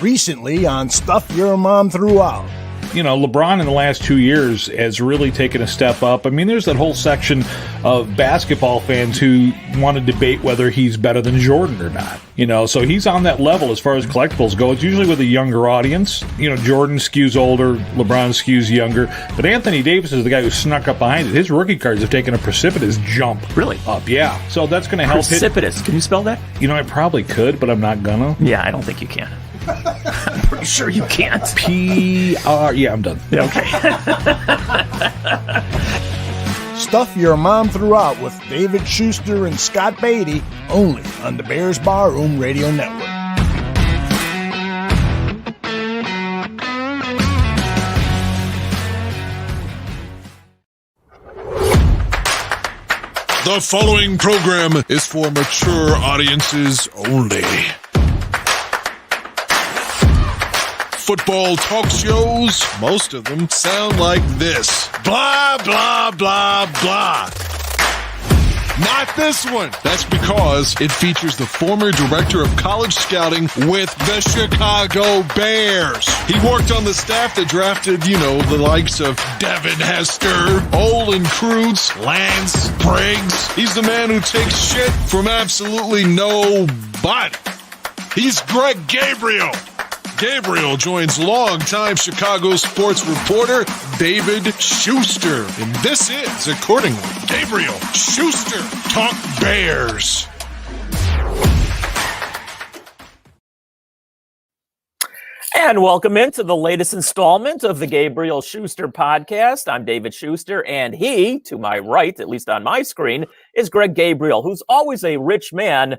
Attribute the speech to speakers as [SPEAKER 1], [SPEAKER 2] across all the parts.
[SPEAKER 1] recently on Stuff Your Mom Threw Out.
[SPEAKER 2] You know, LeBron in the last 2 years has really taken a step up. I mean, there's that whole section of basketball fans who want to debate whether he's better than Jordan or not. You know, so he's on that level as far as collectibles go. It's usually with a younger audience. You know, Jordan skews older, LeBron skews younger. But Anthony Davis is the guy who snuck up behind it. His rookie cards have taken a precipitous jump.
[SPEAKER 3] Really?
[SPEAKER 2] Up, yeah. So that's going to help.
[SPEAKER 3] Precipitous. Can you spell that?
[SPEAKER 2] You know, I probably could, but I'm not gonna.
[SPEAKER 3] Yeah, I don't think you can. I'm pretty sure you can't.
[SPEAKER 2] P-R... Yeah, I'm done.
[SPEAKER 3] Yeah, okay.
[SPEAKER 1] Stuff Your Mom Threw Out with David Schuster and Scott Beatty, only on the Bears Barroom Radio Network.
[SPEAKER 4] The following program is for mature audiences only. Football talk shows, most of them sound like this. Blah, blah, blah, blah. Not this one. That's because it features the former director of college scouting with the Chicago Bears. He worked on the staff that drafted, you know, the likes of Devin Hester, Olin Kreutz, Lance Briggs. He's the man who takes shit from absolutely nobody. He's Greg Gabriel. Gabriel joins longtime Chicago sports reporter David Schuster. And this is, accordingly, Gabriel Schuster Talk Bears.
[SPEAKER 3] And welcome into the latest installment of the Gabriel Schuster podcast. I'm David Schuster, and he, to my right, at least on my screen, is Greg Gabriel, who's always a rich man.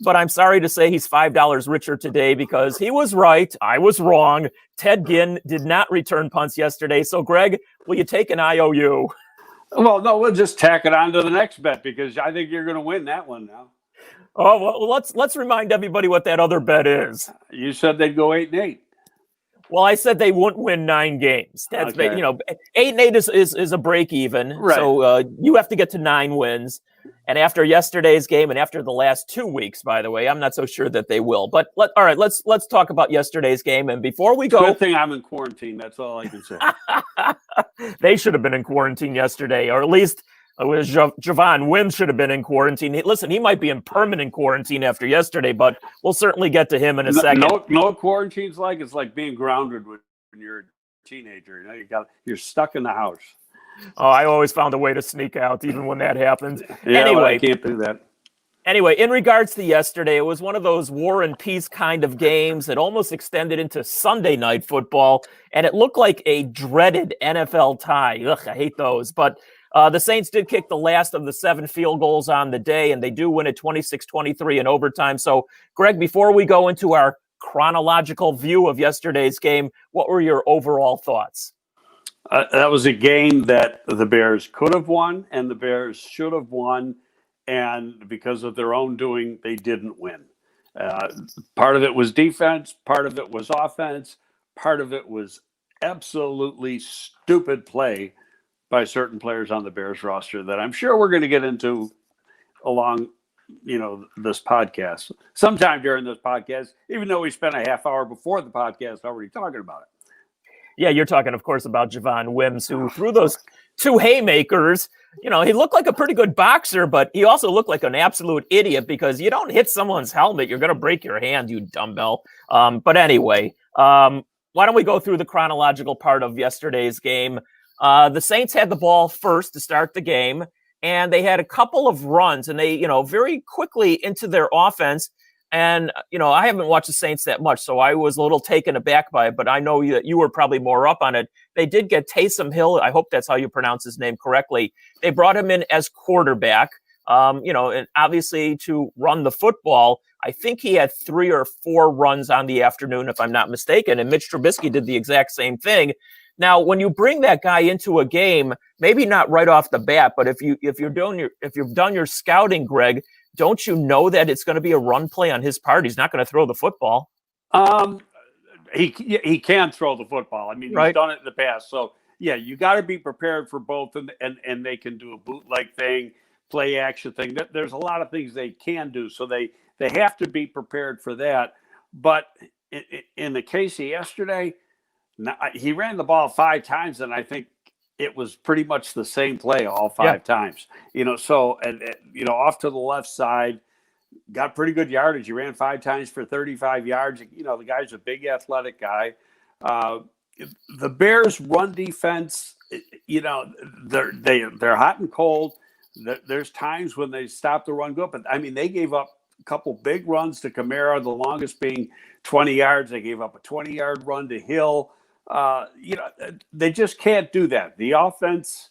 [SPEAKER 3] But I'm sorry to say he's $5 richer today because he was right. I was wrong. Ted Ginn did not return punts yesterday. So, Greg, will you take an IOU?
[SPEAKER 5] Well, no, we'll just tack it on to the next bet because I think you're going to win that one now.
[SPEAKER 3] Oh, well, let's remind everybody what that other bet is.
[SPEAKER 5] You said they'd go 8-8.
[SPEAKER 3] Well, I said they wouldn't win 9 games. That's
[SPEAKER 5] okay.
[SPEAKER 3] 8-8 is a break even.
[SPEAKER 5] Right.
[SPEAKER 3] So you have to get to 9 wins. And after yesterday's game and after the last 2 weeks, by the way, I'm not so sure that they will. But all right, let's talk about yesterday's game. And before we go,
[SPEAKER 5] good thing I'm in quarantine. That's all I can say.
[SPEAKER 3] They should have been in quarantine yesterday, or at least Javon Wims should have been in quarantine. Listen, he might be in permanent quarantine after yesterday, but we'll certainly get to him in a second.
[SPEAKER 5] No quarantine's like it's like being grounded when you're a teenager. You know, you're stuck in the house.
[SPEAKER 3] Oh, I always found a way to sneak out, even when that happens.
[SPEAKER 5] Yeah,
[SPEAKER 3] anyway,
[SPEAKER 5] well, I can't do that.
[SPEAKER 3] Anyway, in regards to yesterday, it was one of those war and peace kind of games that almost extended into Sunday night football, and it looked like a dreaded NFL tie. Ugh, I hate those. But the Saints did kick the last of the 7 field goals on the day, and they do win it 26-23 in overtime. So, Greg, before we go into our chronological view of yesterday's game, what were your overall thoughts?
[SPEAKER 5] That was a game that the Bears could have won and the Bears should have won. And because of their own doing, they didn't win. Part of it was defense. Part of it was offense. Part of it was absolutely stupid play by certain players on the Bears roster that I'm sure we're going to get into along, this podcast. Sometime during this podcast, even though we spent a half hour before the podcast already talking about it.
[SPEAKER 3] Yeah, you're talking, of course, about Javon Wims, who threw those 2 haymakers. He looked like a pretty good boxer, but he also looked like an absolute idiot because you don't hit someone's helmet, you're going to break your hand, you dumbbell. But anyway, why don't we go through the chronological part of yesterday's game? The Saints had the ball first to start the game, and they had a couple of runs, and they, very quickly into their offense. And, I haven't watched the Saints that much, so I was a little taken aback by it, but I know that you were probably more up on it. They did get Taysom Hill. I hope that's how you pronounce his name correctly. They brought him in as quarterback, and obviously to run the football. I think he had 3 or 4 runs on the afternoon, if I'm not mistaken, and Mitch Trubisky did the exact same thing. Now, when you bring that guy into a game, maybe not right off the bat, but if you've done your scouting, Greg, don't you know that it's going to be a run play on his part? He's not going to throw the football.
[SPEAKER 5] He can throw the football. I mean, He's done it in the past. So, yeah, you got to be prepared for both, and they can do a bootleg thing, play action thing. There's a lot of things they can do, so they have to be prepared for that. But in the case of yesterday, he ran the ball 5 times, and I think it was pretty much the same play all 5 times. So off to the left side, got pretty good yardage. He ran 5 times for 35 yards. The guy's a big athletic guy. The Bears' run defense, they're hot and cold. There's times when they stop the run good, but I mean, they gave up a couple big runs to Kamara, the longest being 20 yards. They gave up a 20-yard run to Hill. They just can't do that. The offense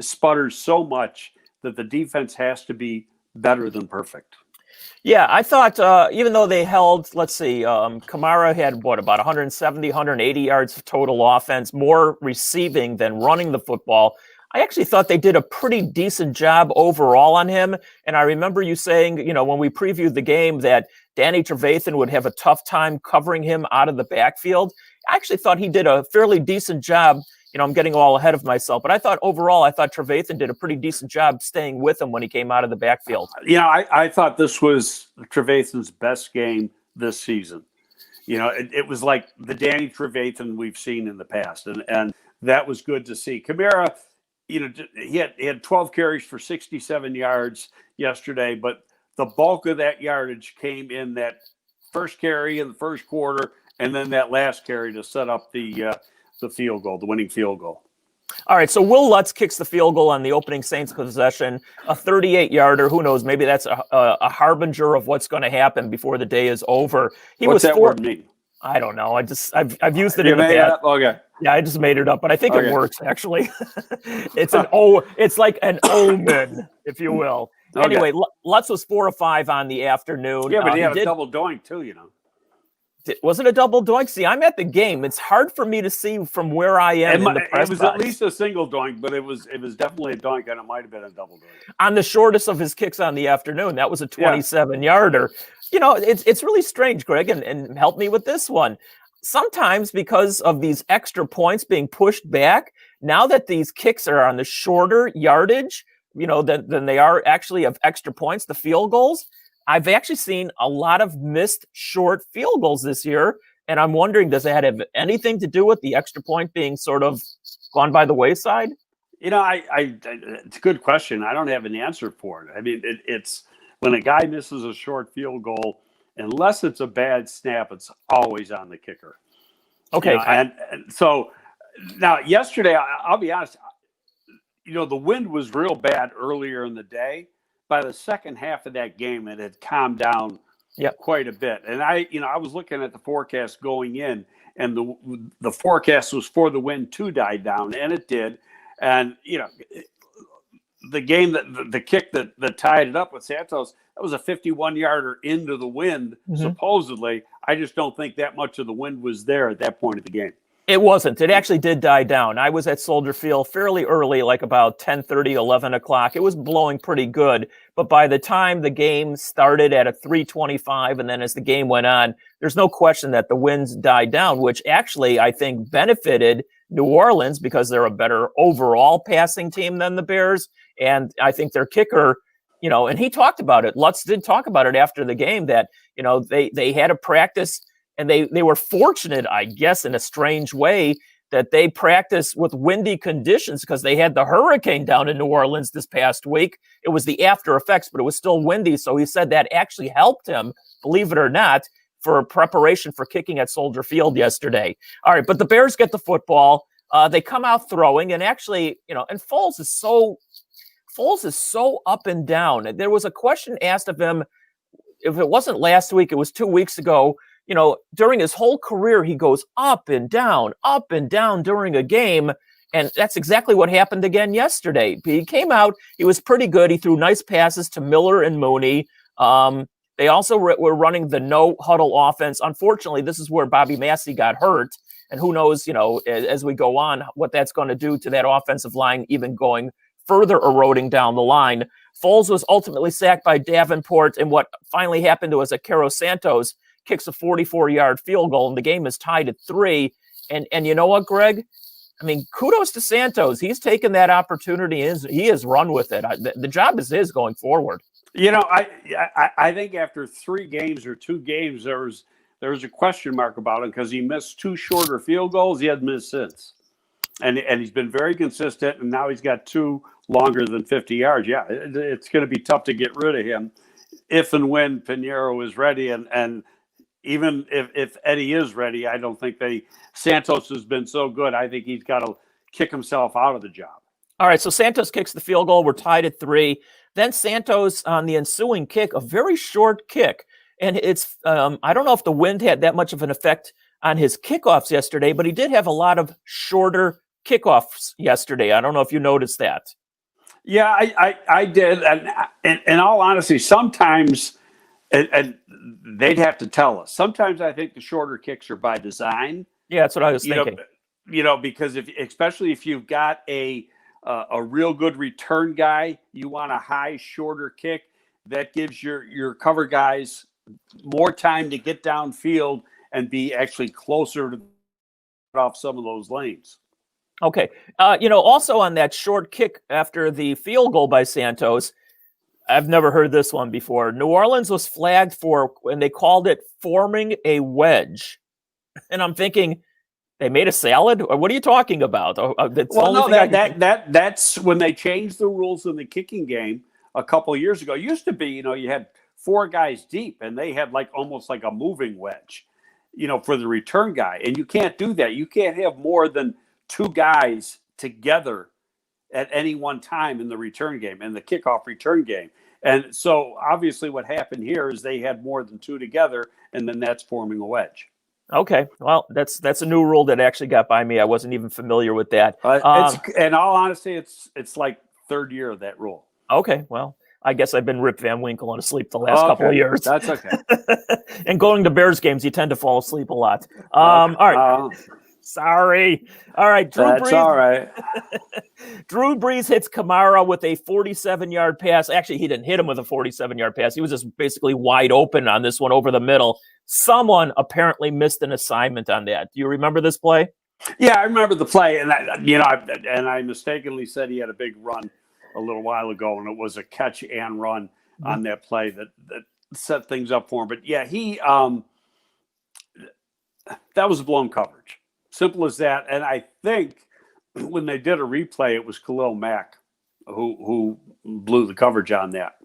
[SPEAKER 5] sputters so much that the defense has to be better than perfect.
[SPEAKER 3] Yeah, I thought even though they held, Kamara had about 170, 180 yards of total offense, more receiving than running the football. I actually thought they did a pretty decent job overall on him. And I remember you saying, when we previewed the game, that Danny Trevathan would have a tough time covering him out of the backfield. I actually thought he did a fairly decent job. I'm getting all ahead of myself, but I thought Trevathan did a pretty decent job staying with him when he came out of the backfield.
[SPEAKER 5] I thought this was Trevathan's best game this season. It was like the Danny Trevathan we've seen in the past, and that was good to see. Kamara, he had 12 carries for 67 yards yesterday, but the bulk of that yardage came in that first carry in the first quarter, and then that last carry to set up the field goal, the winning field goal.
[SPEAKER 3] All right, so Will Lutz kicks the field goal on the opening Saints possession, a 38-yarder. Who knows? Maybe that's a harbinger of what's going to happen before the day is over.
[SPEAKER 5] What's that word mean?
[SPEAKER 3] I don't know. I've used it in the past.
[SPEAKER 5] Okay.
[SPEAKER 3] Yeah, I just made it up, but I think it works actually. It's like an omen, if you will. Okay. Anyway, Lutz was 4 of 5 on the afternoon.
[SPEAKER 5] Yeah, but he had a double doink too,
[SPEAKER 3] Was it a double doink? See, I'm at the game. It's hard for me to see from where I am in the press
[SPEAKER 5] It was
[SPEAKER 3] box.
[SPEAKER 5] At least a single doink, but it was definitely a doink, and it might have been a double doink.
[SPEAKER 3] On the shortest of his kicks on the afternoon, that was a 27-yarder. It's really strange, Greg, and help me with this one. Sometimes because of these extra points being pushed back, now that these kicks are on the shorter yardage, than they are actually of extra points, the field goals, I've actually seen a lot of missed short field goals this year, and I'm wondering, does that have anything to do with the extra point being sort of gone by the wayside?
[SPEAKER 5] It's a good question. I don't have an answer for it. I mean, it's when a guy misses a short field goal, unless it's a bad snap, it's always on the kicker.
[SPEAKER 3] Okay.
[SPEAKER 5] And so now yesterday, I'll be honest, the wind was real bad earlier in the day. By the second half of that game, it had calmed down quite a bit. And I was looking at the forecast going in, and the forecast was for the wind to die down, and it did. And the game the kick that tied it up with Santos, that was a 51-yarder into the wind, supposedly. I just don't think that much of the wind was there at that point of the game.
[SPEAKER 3] It wasn't. It actually did die down. I was at Soldier Field fairly early, like about 10:30, 11 o'clock. It was blowing pretty good. But by the time the game started at a 3:25, and then as the game went on, there's no question that the winds died down, which actually I think benefited New Orleans because they're a better overall passing team than the Bears. And I think their kicker, and he talked about it. Lutz did talk about it after the game that, they had a practice. And they were fortunate, I guess, in a strange way, that they practiced with windy conditions because they had the hurricane down in New Orleans this past week. It was the after effects, but it was still windy. So he said that actually helped him, believe it or not, for preparation for kicking at Soldier Field yesterday. All right, but the Bears get the football. They come out throwing, and actually, and Foles is so up and down. There was a question asked of him. If it wasn't last week, it was 2 weeks ago. During his whole career, he goes up and down during a game. And that's exactly what happened again yesterday. He came out, he was pretty good. He threw nice passes to Miller and Mooney. They also were running the no huddle offense. Unfortunately, this is where Bobby Massey got hurt. And who knows, as we go on, what that's going to do to that offensive line, even going further eroding down the line. Foles was ultimately sacked by Davenport. And what finally happened was that Caro Santos kicks a 44-yard field goal, and the game is tied at 3. And you know what, Greg? I mean, kudos to Santos. He's taken that opportunity, and he has run with it. The job is his going forward.
[SPEAKER 5] I think after 3 games or 2 games, there was there was a question mark about him because he missed 2 shorter field goals. He hasn't missed since. And he's been very consistent, and now he's got 2 longer than 50 yards. Yeah, it's going to be tough to get rid of him if and when Pinheiro is ready. And even if Eddie is ready, I don't think Santos has been so good. I think he's got to kick himself out of the job.
[SPEAKER 3] All right, so Santos kicks the field goal. We're tied at 3. Then Santos, on the ensuing kick, a very short kick. And it's I don't know if the wind had that much of an effect on his kickoffs yesterday, but he did have a lot of shorter kickoffs yesterday. I don't know if you noticed that.
[SPEAKER 5] Yeah, I did. And in all honesty, sometimes, and they'd have to tell us, sometimes I think the shorter kicks are by design.
[SPEAKER 3] Yeah, that's what I was thinking.
[SPEAKER 5] Because especially if you've got a real good return guy, you want a high, shorter kick that gives your cover guys more time to get downfield and be actually closer to off some of those lanes.
[SPEAKER 3] Okay. Also on that short kick after the field goal by Santos, I've never heard this one before. New Orleans was flagged for, and they called it forming a wedge. And I'm thinking, they made a salad? Or what are you talking about?
[SPEAKER 5] That's when they changed the rules in the kicking game a couple of years ago. It used to be, you had 4 guys deep, and they had almost like a moving wedge, for the return guy. And you can't do that. You can't have more than 2 guys together at any one time in the return game, in the kickoff return game. And so obviously what happened here is they had more than 2 together, and then that's forming a wedge.
[SPEAKER 3] Okay, well, that's a new rule that actually got by me. I wasn't even familiar with that.
[SPEAKER 5] In all honesty, it's like 3rd year of that rule.
[SPEAKER 3] Okay, well, I guess I've been Rip Van Winkle and asleep the last couple of years.
[SPEAKER 5] That's okay.
[SPEAKER 3] And going to Bears games, you tend to fall asleep a lot. All right. Sorry. All right,
[SPEAKER 5] That's all right.
[SPEAKER 3] Drew Brees hits Kamara with a 47-yard pass. Actually, he didn't hit him with a 47-yard pass. He was just basically wide open on this one over the middle. Someone apparently missed an assignment on that. Do you remember this play?
[SPEAKER 5] Yeah, I remember the play, and I mistakenly said he had a big run a little while ago, and it was a catch and run on that play that set things up for him. But yeah, that was blown coverage. Simple as that. And I think when they did a replay, it was Khalil Mack who blew the coverage on that.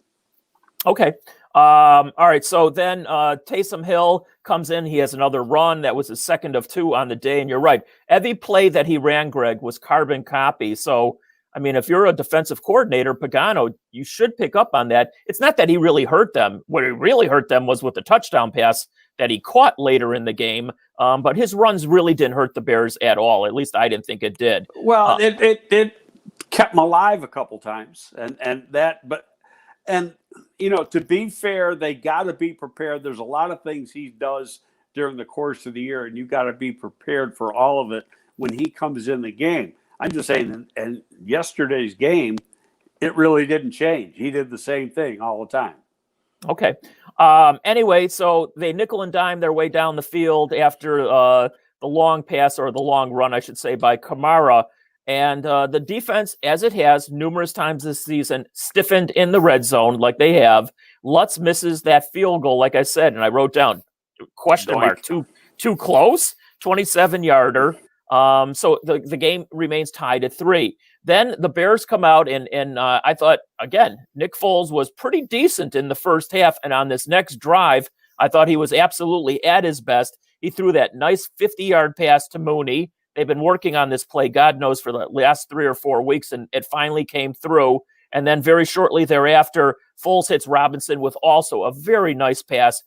[SPEAKER 3] Okay. All right. So then Taysom Hill comes in. He has another run. That was his 2nd of 2 on the day. And you're right. Every play that he ran, Greg, was carbon copy. So, I mean, if you're a defensive coordinator, Pagano, you should pick up on that. It's not that he really hurt them. What really hurt them was with the touchdown pass that he caught later in the game. But his runs really didn't hurt the Bears at all. At least I didn't think it did.
[SPEAKER 5] Well, it kept him alive a couple times. And to be fair, they got to be prepared. There's a lot of things he does during the course of the year, and you got to be prepared for all of it when he comes in the game. I'm just saying, and yesterday's game, it really didn't change. He did the same thing all the time.
[SPEAKER 3] Okay. Anyway, so they nickel and dime their way down the field after the long pass, or the long run, I should say, by Kamara. And the defense, as it has numerous times this season, stiffened in the red zone like they have. Lutz misses that field goal, like I said, and I wrote down question mark, too close, 27-yarder. So the game remains tied at 3. Then the Bears come out, and I thought, again, Nick Foles was pretty decent in the first half. And on this next drive, I thought he was absolutely at his best. He threw that nice 50-yard pass to Mooney. They've been working on this play, God knows, for the last 3 or 4 weeks, and it finally came through. And then very shortly thereafter, Foles hits Robinson with also a very nice pass.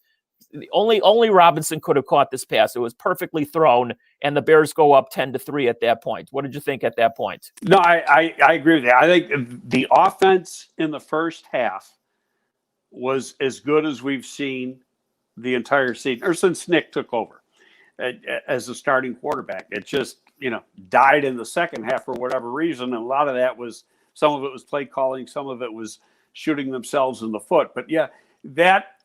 [SPEAKER 3] Only Robinson could have caught this pass. It was perfectly thrown, and the Bears go up 10-3 at that point. What did you think at that point?
[SPEAKER 5] No, I agree with that. I think the offense in the first half was as good as we've seen the entire season, or since Nick took over as a starting quarterback. It just, died in the second half for whatever reason. And a lot of that was, some of it was play calling, some of it was shooting themselves in the foot. But yeah, that,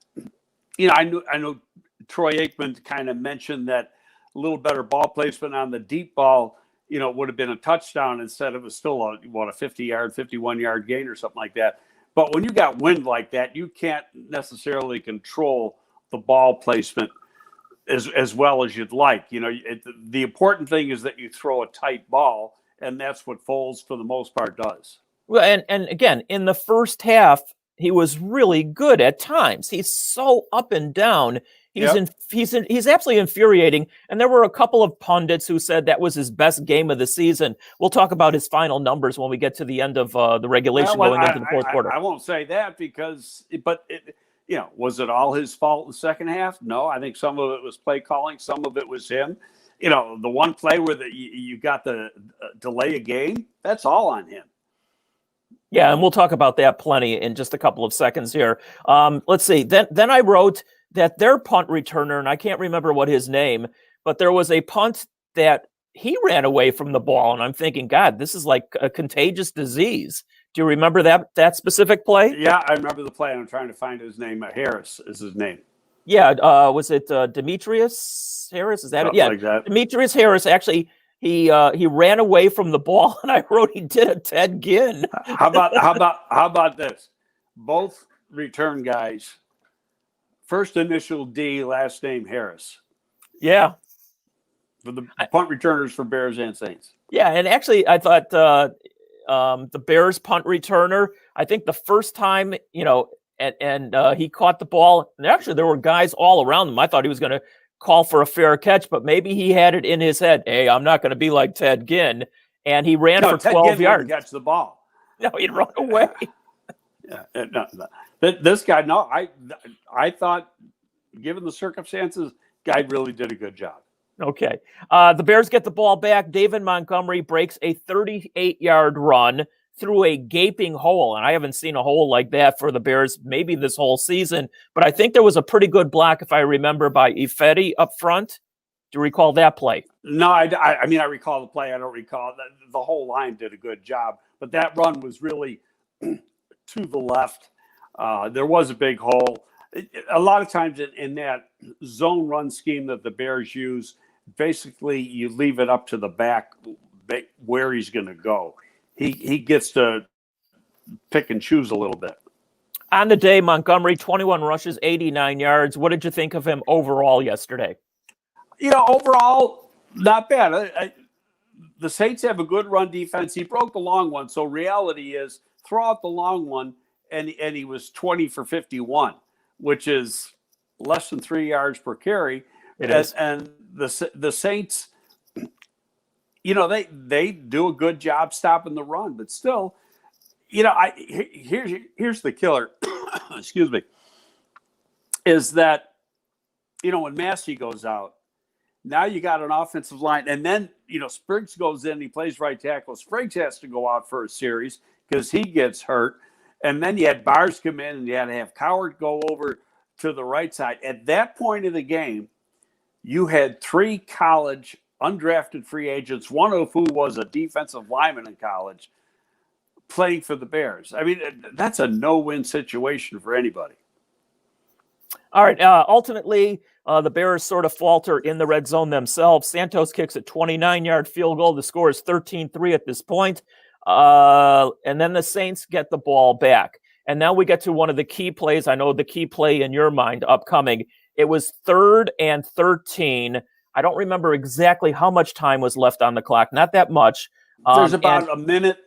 [SPEAKER 5] I know Troy Aikman kind of mentioned that a little better ball placement on the deep ball, would have been a touchdown instead of still a 50-yard, 51-yard gain or something like that. But when you got wind like that, you can't necessarily control the ball placement as well as you'd like. The important thing is that you throw a tight ball, and that's what Foles, for the most part, does.
[SPEAKER 3] Well, and again, in the first half, he was really good at times. He's so up and down. He's absolutely infuriating. And there were a couple of pundits who said that was his best game of the season. We'll talk about his final numbers when we get to the end of the regulation going into the fourth quarter.
[SPEAKER 5] I won't say that was it all his fault in the second half? No, I think some of it was play calling. Some of it was him. The one play where you got the delay a game, that's all on him.
[SPEAKER 3] Yeah, and we'll talk about that plenty in just a couple of seconds here. Let's see. Then I wrote that their punt returner, and I can't remember what his name, but there was a punt that he ran away from the ball, and I'm thinking, God, this is like a contagious disease. Do you remember that specific play?
[SPEAKER 5] Yeah, I remember the play. I'm trying to find his name. Harris is his name.
[SPEAKER 3] Yeah, was it Demetrius Harris? Is that
[SPEAKER 5] Something
[SPEAKER 3] it? Yeah,
[SPEAKER 5] like that.
[SPEAKER 3] Demetrius Harris actually. He ran away from the ball, and I wrote he did a Ted Ginn.
[SPEAKER 5] How about this? Both return guys, first initial D, last name Harris.
[SPEAKER 3] Yeah,
[SPEAKER 5] For the punt returners for Bears and Saints.
[SPEAKER 3] Yeah, and actually, I thought the Bears punt returner. I think the first time, and he caught the ball. And actually, there were guys all around him. I thought he was going to call for a fair catch, but maybe he had it in his head. Hey, I'm not going to be like Ted Ginn, and he ran for 12 yards.
[SPEAKER 5] Catch the ball.
[SPEAKER 3] No, he'd run away.
[SPEAKER 5] No. This guy, no, I thought, given the circumstances, guy really did a good job.
[SPEAKER 3] Okay. The Bears get the ball back. David Montgomery breaks a 38-yard run through a gaping hole, and I haven't seen a hole like that for the Bears maybe this whole season, but I think there was a pretty good block, if I remember, by Ifedi up front. Do you recall that play?
[SPEAKER 5] No, I mean, I recall the play. I don't recall. The whole line did a good job, but that run was really to the left. There was a big hole. A lot of times in that zone run scheme that the Bears use, basically you leave it up to the back where he's going to go. He gets to pick and choose a little bit.
[SPEAKER 3] On the day, Montgomery, 21 rushes, 89 yards. What did you think of him overall yesterday?
[SPEAKER 5] Overall, not bad. The Saints have a good run defense. He broke the long one, so reality is throw out the long one, and he was 20 for 51, which is less than 3 yards per carry.
[SPEAKER 3] It is.
[SPEAKER 5] And the Saints, they do a good job stopping the run, but still, here's the killer. Excuse me. Is that, when Massey goes out, now you got an offensive line, and then Spriggs goes in, he plays right tackle. Spriggs has to go out for a series because he gets hurt, and then you had Bars come in, and you had to have Coward go over to the right side. At that point of the game, you had 3 college undrafted free agents, one of who was a defensive lineman in college, playing for the Bears. I mean, that's a no-win situation for anybody.
[SPEAKER 3] All right. Ultimately, the Bears sort of falter in the red zone themselves. Santos kicks a 29-yard field goal. The score is 13-3 at this point. And then the Saints get the ball back. And now we get to one of the key plays. I know the key play in your mind upcoming. It was 3rd and 13. I don't remember exactly how much time was left on the clock. Not that much.
[SPEAKER 5] There's about a minute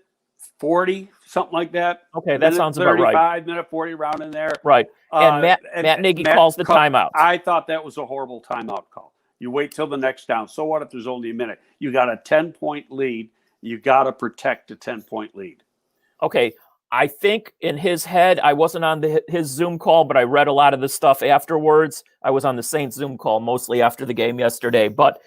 [SPEAKER 5] 40, something like that.
[SPEAKER 3] Okay, that sounds about right.
[SPEAKER 5] Minute 40, round in there.
[SPEAKER 3] Right. And Matt Nagy calls the timeout.
[SPEAKER 5] I thought that was a horrible timeout call. You wait till the next down. So what if there's only a minute? You got a 10-point lead. You got to protect a 10-point lead.
[SPEAKER 3] Okay. I think in his head, I wasn't on his Zoom call, but I read a lot of the stuff afterwards. I was on the Saints Zoom call mostly after the game yesterday. But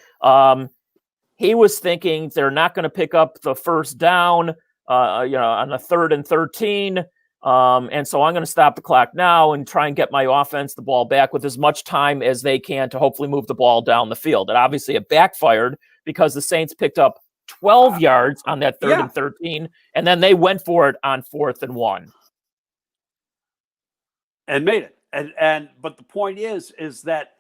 [SPEAKER 3] he was thinking they're not going to pick up the first down, on the 3rd and 13. And so I'm going to stop the clock now and try and get my offense the ball back with as much time as they can to hopefully move the ball down the field. And obviously it backfired because the Saints picked up 12 yards on that 3rd and 13, and then they went for it on 4th and 1.
[SPEAKER 5] And made it. But the point is that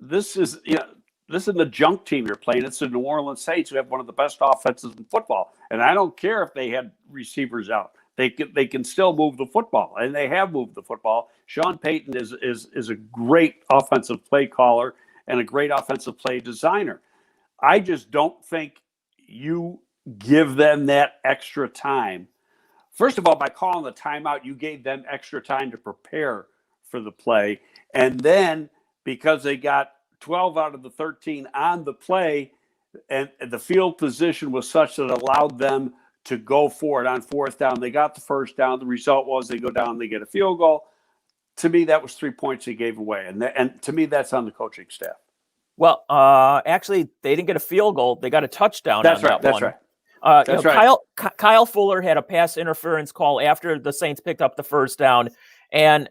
[SPEAKER 5] this is the junk team you're playing. It's the New Orleans Saints, who have one of the best offenses in football. And I don't care if they had receivers out. They can still move the football, and they have moved the football. Sean Payton is a great offensive play caller, and a great offensive play designer. I just don't think you give them that extra time. First of all, by calling the timeout, you gave them extra time to prepare for the play. And then because they got 12 out of the 13 on the play, and the field position was such that it allowed them to go for it on fourth down. They got the first down. The result was they go down, they get a field goal. To me, that was 3 points they gave away. And to me, that's on the coaching staff.
[SPEAKER 3] Well, actually, they didn't get a field goal. They got a touchdown on that one.
[SPEAKER 5] That's right. That's right.
[SPEAKER 3] Kyle Fuller had a pass interference call after the Saints picked up the first down. And,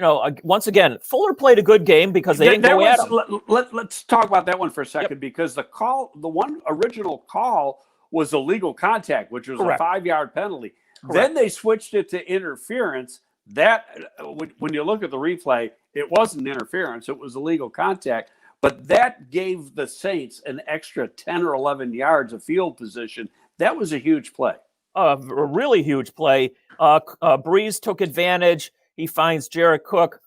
[SPEAKER 3] once again, Fuller played a good game because they didn't go at him.
[SPEAKER 5] Let's talk about that one for a second, because the one original call was illegal contact, which was
[SPEAKER 3] Correct.
[SPEAKER 5] a 5-yard penalty.
[SPEAKER 3] Correct.
[SPEAKER 5] Then they switched it to interference. That, when you look at the replay, it wasn't interference. It was illegal contact. But that gave the Saints an extra 10 or 11 yards of field position. That was a huge play.
[SPEAKER 3] A really huge play. Breeze took advantage. He finds Jared Cook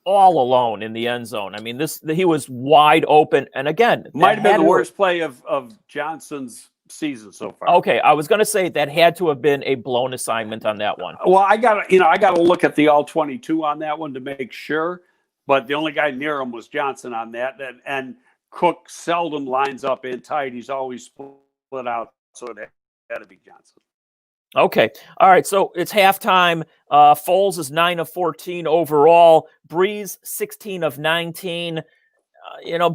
[SPEAKER 3] all alone in the end zone. I mean, he was wide open. And again,
[SPEAKER 5] might have been the worst play of Johnson's season so far.
[SPEAKER 3] Okay, I was going to say that had to have been a blown assignment on that one.
[SPEAKER 5] Well, I got to look at the all 22 on that one to make sure. But the only guy near him was Johnson on that. And Cook seldom lines up in tight. He's always split out. So it had to be Johnson.
[SPEAKER 3] Okay. All right. So it's halftime. Foles is 9 of 14 overall. Breeze 16 of 19.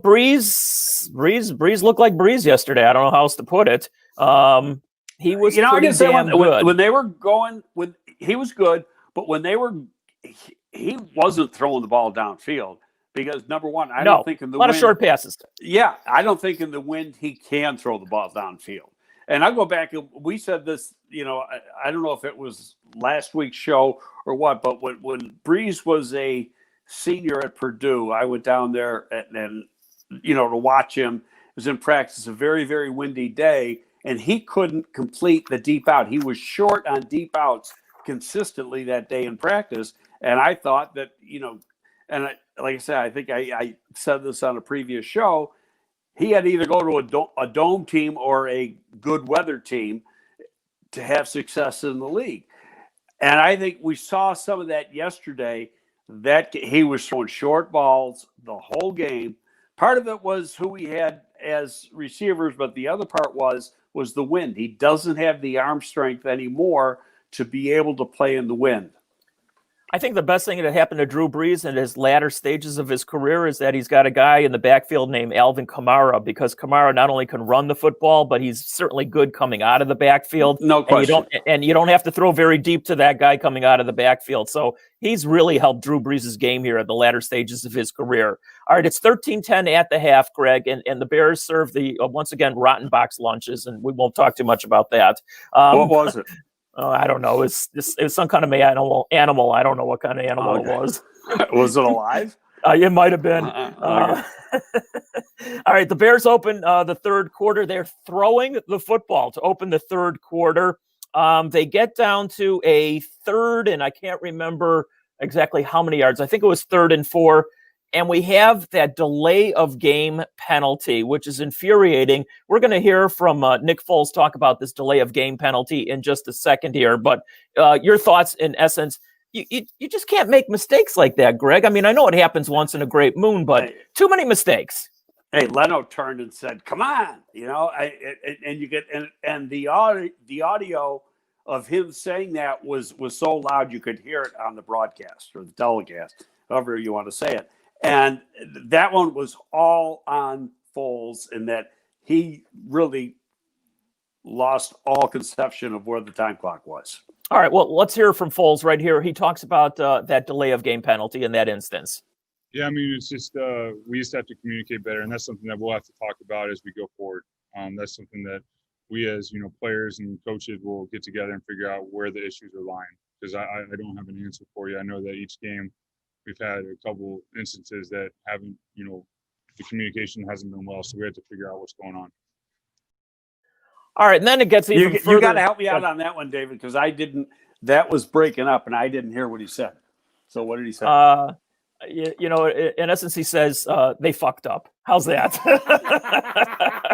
[SPEAKER 3] Breeze looked like Breeze yesterday. I don't know how else to put it. He was pretty damn good.
[SPEAKER 5] When they were going, he was good, but when they were, he wasn't throwing the ball downfield because, number one, I don't think in the
[SPEAKER 3] wind, a lot of short passes.
[SPEAKER 5] Yeah, I don't think in the wind he can throw the ball downfield. And I go back, we said this, I don't know if it was last week's show or what, but when Breeze was a senior at Purdue, I went down there and to watch him. It was in practice, a very, very windy day, and he couldn't complete the deep out. He was short on deep outs consistently that day in practice. And I thought that, like I said, I think I said this on a previous show, he had to either go to a dome team or a good weather team to have success in the league. And I think we saw some of that yesterday, that he was throwing short balls the whole game. Part of it was who he had as receivers, but the other part was the wind. He doesn't have the arm strength anymore to be able to play in the wind.
[SPEAKER 3] I think the best thing that happened to Drew Brees in his latter stages of his career is that he's got a guy in the backfield named Alvin Kamara, because Kamara not only can run the football, but he's certainly good coming out of the backfield.
[SPEAKER 5] No question.
[SPEAKER 3] And you don't have to throw very deep to that guy coming out of the backfield. So he's really helped Drew Brees' game here at the latter stages of his career. All right, it's 13-10 at the half, Greg, and the Bears serve the, once again, rotten box lunches, and we won't talk too much about that.
[SPEAKER 5] What was it?
[SPEAKER 3] I don't know. It was some kind of animal. I don't know what kind of animal it was.
[SPEAKER 5] Was it alive?
[SPEAKER 3] It might have been. All right, the Bears open the third quarter. They're throwing the football to open the third quarter. They get down to a third, and I can't remember exactly how many yards. I think it was 3rd and 4. And we have that delay of game penalty, which is infuriating. We're going to hear from Nick Foles talk about this delay of game penalty in just a second here. But your thoughts, in essence, you just can't make mistakes like that, Greg. I mean, I know it happens once in a great moon, but too many mistakes.
[SPEAKER 5] Hey, Leno turned and said, "Come on," and you get and the audio of him saying that was so loud you could hear it on the broadcast or the telecast, however you want to say it. And that one was all on Foles, in that he really lost all conception of where the time clock was.
[SPEAKER 3] All right, well, let's hear from Foles right here. He talks about that delay of game penalty in that instance.
[SPEAKER 6] Yeah, I mean, it's just we just have to communicate better, and that's something that we'll have to talk about as we go forward. That's something that we as, players and coaches will get together and figure out where the issues are lying, because I don't have an answer for you. I know that each game we've had a couple instances that haven't, the communication hasn't been well, so we have to figure out what's going on.
[SPEAKER 3] All right, and then it gets even further.
[SPEAKER 5] You got to help me out on that one, David, because that was breaking up and I didn't hear what he said. So what did he say?
[SPEAKER 3] You know, in essence, he says they fucked up. How's that?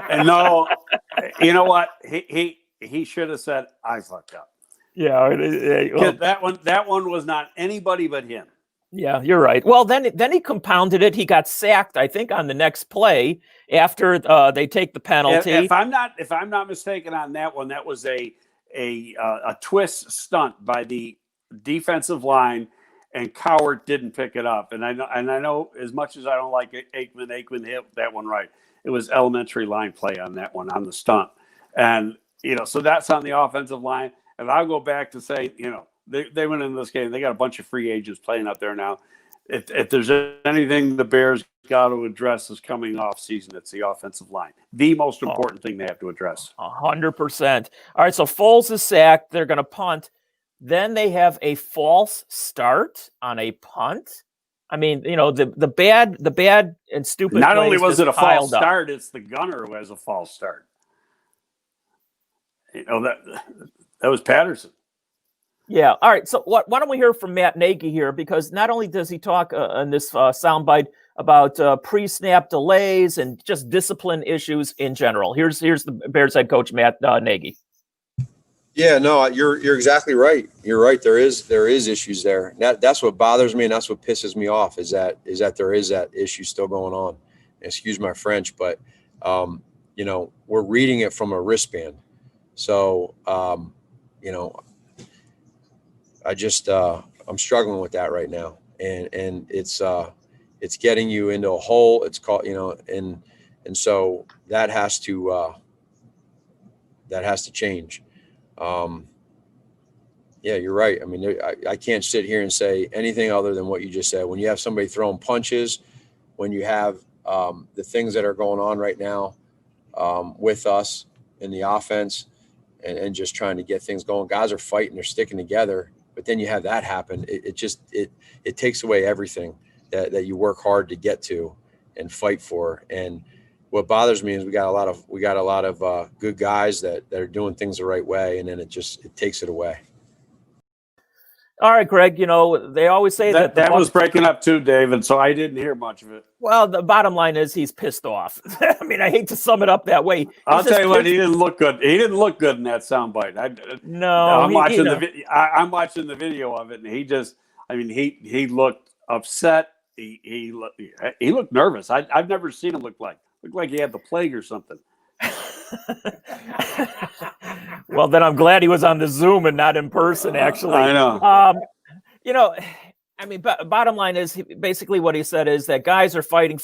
[SPEAKER 5] And no, you know what? He should have said, I fucked up.
[SPEAKER 3] Yeah, well,
[SPEAKER 5] That one was not anybody but him.
[SPEAKER 3] yeah, you're right. Well, then he compounded it. He got sacked, I think, on the next play after they take the penalty.
[SPEAKER 5] If I'm not mistaken on that one, that was a twist stunt by the defensive line, and Cowart didn't pick it up. And I know as much as I don't like Aikman hit that one right. It was elementary line play on that one on the stunt, and so that's on the offensive line. And I'll go back to say, they went into this game. They got a bunch of free agents playing up there now. If there's anything the Bears got to address this coming off season, it's the offensive line. The most important thing they have to address.
[SPEAKER 3] 100%. All right, so Foles is sacked. They're going to punt. Then they have a false start on a punt. I mean, the bad and stupid.
[SPEAKER 5] Not only was it a false
[SPEAKER 3] up.
[SPEAKER 5] start, it's the gunner who has a false start. That was Patterson.
[SPEAKER 3] Yeah. All right. So why don't we hear from Matt Nagy here? Because not only does he talk in this soundbite about pre-snap delays and just discipline issues in general. Here's the Bears head coach, Matt Nagy.
[SPEAKER 7] Yeah, no, you're exactly right. You're right. There is issues there. That's what bothers me, and that's what pisses me off is that there is that issue still going on. Excuse my French, but we're reading it from a wristband. So I just I'm struggling with that right now, and it's getting you into a hole. It's called and so that has to change. Yeah, you're right. I mean, I can't sit here and say anything other than what you just said. When you have somebody throwing punches, when you have the things that are going on right now with us in the offense and just trying to get things going, guys are fighting, they're sticking together. But then you have that happen. It takes away everything that you work hard to get to and fight for. And what bothers me is we got a lot of good guys that are doing things the right way, and then it takes it away.
[SPEAKER 3] All right, Greg, they always say that
[SPEAKER 5] was breaking up too, David, so I didn't hear much of it.
[SPEAKER 3] Well, the bottom line is he's pissed off. I mean, I hate to sum it up that way.
[SPEAKER 5] I'll tell you what, he didn't look good. He didn't look good in that soundbite. I'm watching the video of it, and he looked upset. He looked nervous. I've never seen him looked like he had the plague or something.
[SPEAKER 3] Well, then I'm glad he was on the Zoom and not in person, actually.
[SPEAKER 5] I know.
[SPEAKER 3] Bottom line is basically what he said is that guys are fighting,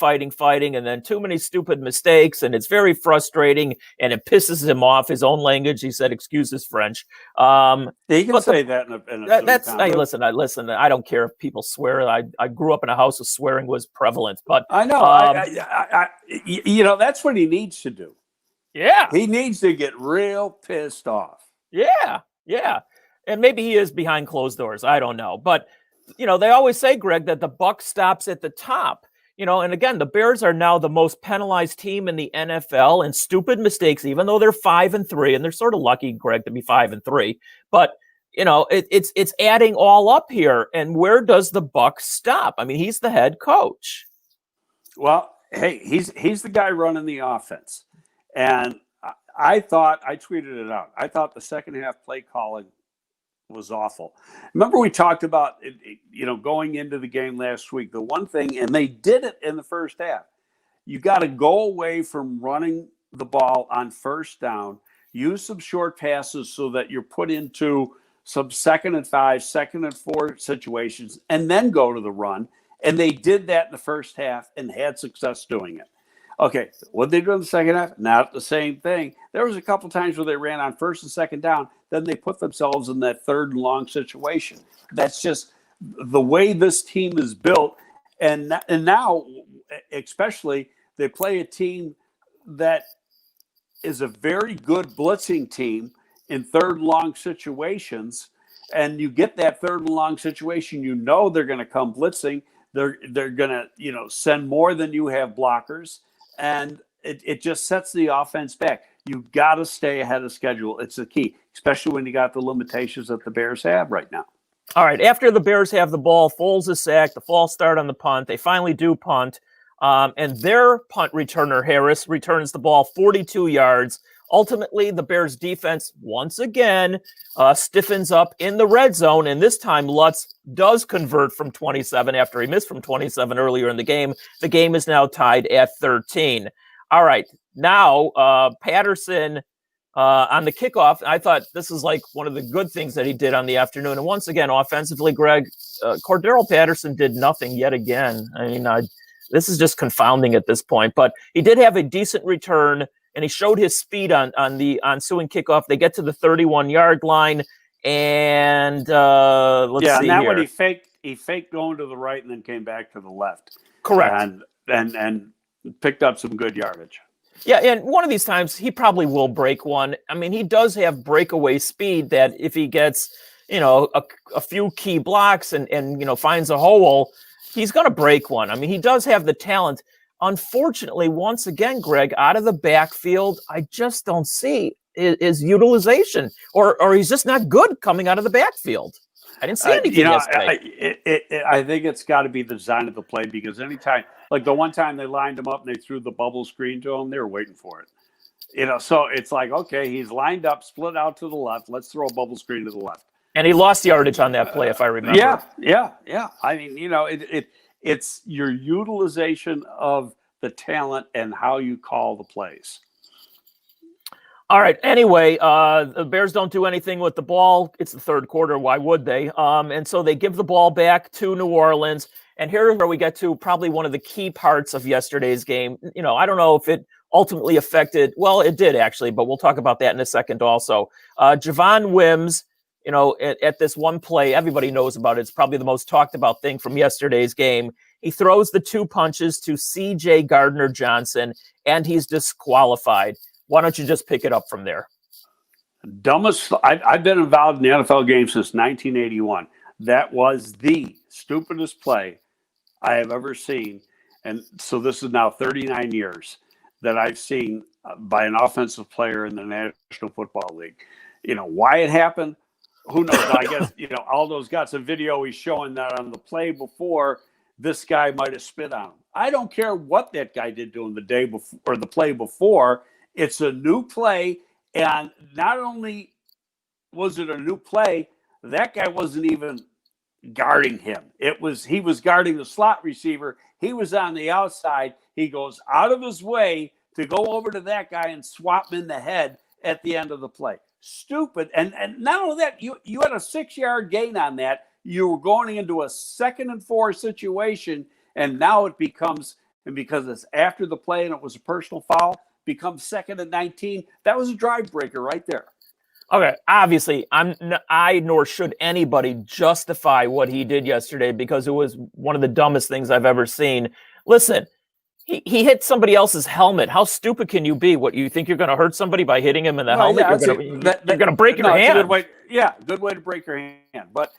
[SPEAKER 3] and then too many stupid mistakes, and it's very frustrating, and it pisses him off. His own language, he said, excuse his French.
[SPEAKER 5] He can say that in a
[SPEAKER 3] hey, listen. I don't care if people swear. I grew up in a house where swearing was prevalent, but
[SPEAKER 5] I know. That's what he needs to do.
[SPEAKER 3] Yeah,
[SPEAKER 5] he needs to get real pissed off.
[SPEAKER 3] Yeah, and maybe he is behind closed doors. I don't know, but they always say, Greg, that the buck stops at the top. And again, the Bears are now the most penalized team in the NFL in stupid mistakes, even though they're 5-3, and they're sort of lucky, Greg, to be 5-3. But it's adding all up here. And where does the buck stop? I mean, he's the head coach.
[SPEAKER 5] Well, hey, he's the guy running the offense. And I tweeted it out. I thought the second half play calling was awful. Remember we talked about going into the game last week, the one thing, and they did it in the first half. You got to go away from running the ball on first down, use some short passes so that you're put into some 2nd and 5, 2nd and 4 situations, and then go to the run. And they did that in the first half and had success doing it. Okay, what they do in the second half? Not the same thing. There was a couple times where they ran on 1st and 2nd down. Then they put themselves in that 3rd and long situation. That's just the way this team is built. And now, especially, they play a team that is a very good blitzing team in 3rd and long situations. And you get that 3rd and long situation, they're going to come blitzing. They're going to, send more than you have blockers. And it just sets the offense back. You've got to stay ahead of schedule. It's the key, especially when you got the limitations that the Bears have right now.
[SPEAKER 3] All right, after the Bears have the ball, Foles is sacked, the false start on the punt. They finally do punt, and their punt returner, Harris, returns the ball 42 yards. Ultimately, the Bears defense, once again, stiffens up in the red zone, and this time Lutz does convert from 27 after he missed from 27 earlier in the game. The game is now tied at 13. All right, now Patterson... on the kickoff, I thought this is like one of the good things that he did on the afternoon. And once again, offensively, Greg, Cordero Patterson did nothing yet again. I mean, this is just confounding at this point. But he did have a decent return, and he showed his speed on the ensuing kickoff. They get to the 31-yard line, and let's see
[SPEAKER 5] and that
[SPEAKER 3] here.
[SPEAKER 5] one he faked going to the right and then came back to the left.
[SPEAKER 3] Correct.
[SPEAKER 5] And picked up some good yardage.
[SPEAKER 3] Yeah, and one of these times he probably will break one. I mean, he does have breakaway speed that if he gets, a few key blocks and finds a hole, he's going to break one. I mean, he does have the talent. Unfortunately, once again, Greg, out of the backfield, I just don't see his utilization, or he's just not good coming out of the backfield. I didn't see anything yesterday.
[SPEAKER 5] I think it's got to be the design of the play, because anytime, like the one time they lined him up and they threw the bubble screen to him, they were waiting for it. So it's like, okay, he's lined up, split out to the left. Let's throw a bubble screen to the left.
[SPEAKER 3] And he lost yardage on that play, if I remember.
[SPEAKER 5] Yeah. I mean, it's your utilization of the talent and how you call the plays.
[SPEAKER 3] All right. Anyway, the Bears don't do anything with the ball. It's the third quarter. Why would they? And so they give the ball back to New Orleans. And here's where we get to probably one of the key parts of yesterday's game. I don't know if it ultimately affected. Well, it did actually, but we'll talk about that in a second also. Javon Wims, at this one play, everybody knows about it. It's probably the most talked about thing from yesterday's game. He throws the two punches to C.J. Gardner-Johnson, and he's disqualified. Why don't you just pick it up from there?
[SPEAKER 5] Dumbest. I've been involved in the NFL game since 1981. That was the stupidest play I have ever seen. And so this is now 39 years that I've seen by an offensive player in the National Football League. Why it happened, who knows? I guess, Aldo's got some video. He's showing that on the play before, this guy might have spit on him. I don't care what that guy did to him the day before or the play before. It's a new play, and not only was it a new play, that guy wasn't even guarding him. He was guarding the slot receiver. He was on the outside. He goes out of his way to go over to that guy and swap him in the head at the end of the play. Stupid. And not only that, you had a 6-yard gain on that. You were going into a 2nd and 4 situation, and now it becomes, and because it's after the play and it was a personal foul, becomes 2nd and 19. That was a drive breaker right there.
[SPEAKER 3] Okay, obviously, I nor should anybody justify what he did yesterday, because it was one of the dumbest things I've ever seen. Listen, he hit somebody else's helmet. How stupid can you be? What, you think you're going to hurt somebody by hitting him in the helmet? You're going to break your hand.
[SPEAKER 5] Good way to break your hand. But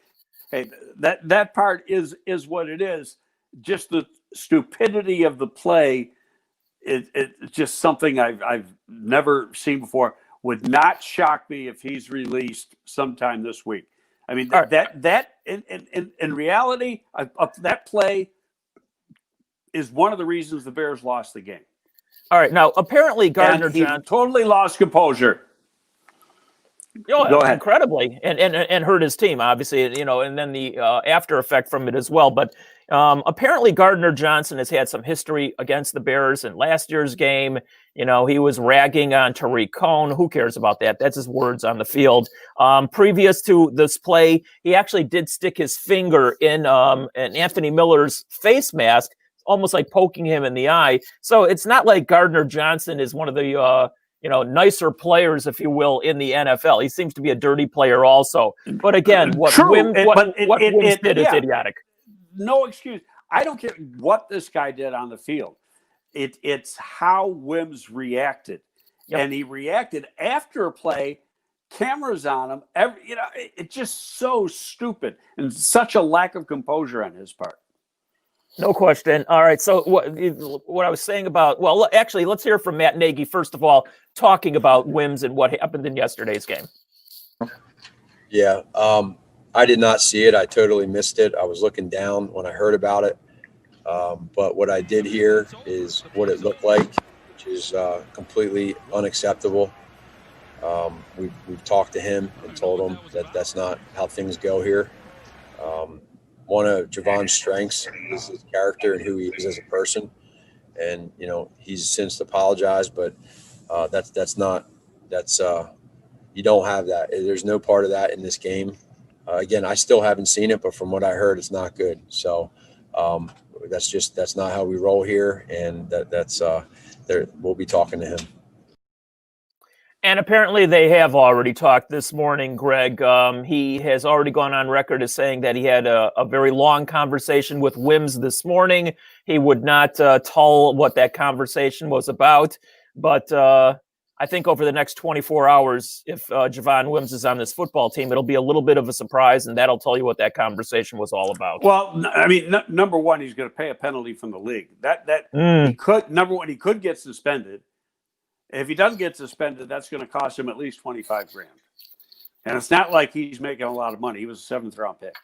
[SPEAKER 5] hey, that part is what it is. Just the stupidity of the play. It's just something I've never seen before. Would not shock me if he's released sometime this week. I mean, that in reality, that play is one of the reasons the Bears lost the game.
[SPEAKER 3] All right, now apparently Gardner-Johnson
[SPEAKER 5] totally lost composure.
[SPEAKER 3] Go ahead. Incredibly, and hurt his team, obviously, and then the after effect from it as well. But apparently Gardner-Johnson has had some history against the Bears in last year's game. He was ragging on Tariq Cohen. Who cares about that? That's his words on the field. Previous to this play, he actually did stick his finger in Anthony Miller's face mask, almost like poking him in the eye. So it's not like Gardner-Johnson is one of the nicer players, if you will, in the NFL. He seems to be a dirty player also. But again, what Wims did is idiotic.
[SPEAKER 5] No excuse. I don't care what this guy did on the field. It's how Wims reacted. Yep. And he reacted after a play, cameras on him. It's just so stupid and such a lack of composure on his part.
[SPEAKER 3] No question. All right. So what I was saying about, well, actually, let's hear from Matt Nagy, first of all, talking about Wims and what happened in yesterday's game.
[SPEAKER 7] Yeah. I did not see it. I totally missed it. I was looking down when I heard about it. But what I did hear is what it looked like, which is completely unacceptable. We've talked to him and told him that that's not how things go here. One of Javon's strengths is his character and who he is as a person. And, he's since apologized, but you don't have that. There's no part of that in this game. Again, I still haven't seen it, but from what I heard, it's not good. So that's not how we roll here. And we'll be talking to him.
[SPEAKER 3] And apparently they have already talked this morning, Greg. He has already gone on record as saying that he had a very long conversation with Wims this morning. He would not tell what that conversation was about. But I think over the next 24 hours, if Javon Wims is on this football team, it'll be a little bit of a surprise, and that'll tell you what that conversation was all about.
[SPEAKER 5] Well, I mean, number one, he's going to pay a penalty from the league. He could get suspended. If he doesn't get suspended, that's going to cost him at least $25,000. And it's not like he's making a lot of money. He was a 7th round pick.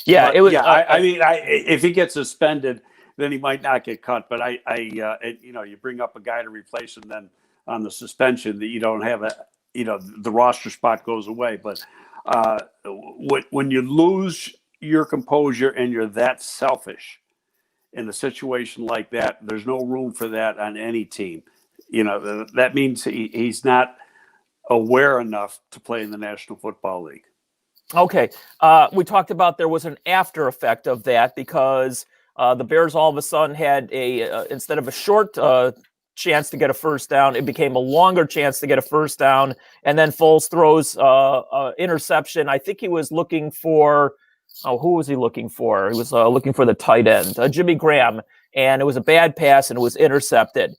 [SPEAKER 3] Yeah, it was.
[SPEAKER 5] Yeah, if he gets suspended, then he might not get cut. But you bring up a guy to replace him, then on the suspension that you don't have the roster spot goes away. But when you lose your composure and you're that selfish in a situation like that, there's no room for that on any team. That means he's not aware enough to play in the National Football League.
[SPEAKER 3] Okay. We talked about there was an after effect of that because the Bears all of a sudden had instead of a short chance to get a first down, it became a longer chance to get a first down. And then Foles throws interception. I think he was looking for, who was he looking for? He was looking for the tight end, Jimmy Graham. And it was a bad pass and it was intercepted.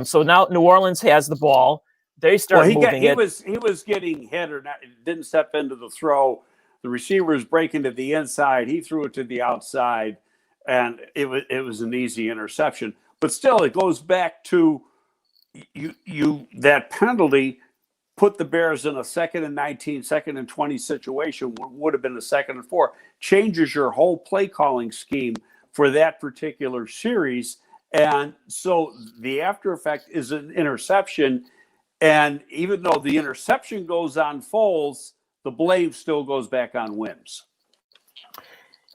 [SPEAKER 3] So now New Orleans has the ball. They start moving it.
[SPEAKER 5] He was getting hit or not, didn't step into the throw. The receiver is breaking to the inside. He threw it to the outside, and it was an easy interception. But still, it goes back to you that penalty put the Bears in a 2nd and 19, 2nd and 20 situation, would have been a 2nd and 4, changes your whole play calling scheme for that particular series. And so the after effect is an interception. And even though the interception goes on Foles, the blame still goes back on Wims.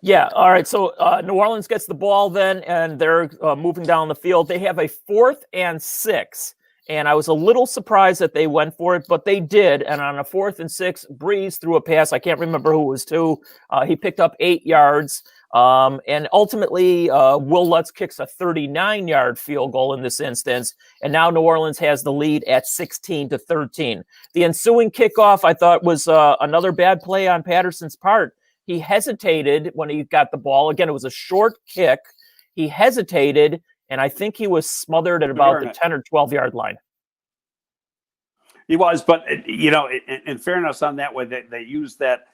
[SPEAKER 3] Yeah. All right. So New Orleans gets the ball then, and they're moving down the field. They have a 4th and 6. And I was a little surprised that they went for it, but they did. And on a 4th and 6, Breeze threw a pass. I can't remember who it was to. He picked up 8 yards. And ultimately, Will Lutz kicks a 39-yard field goal in this instance. And now New Orleans has the lead at 16-13. The ensuing kickoff, I thought, was another bad play on Patterson's part. He hesitated when he got the ball. Again, it was a short kick. He hesitated, and I think he was smothered at about the 10 or 12-yard line.
[SPEAKER 5] He was, but, in fairness on that way, they used that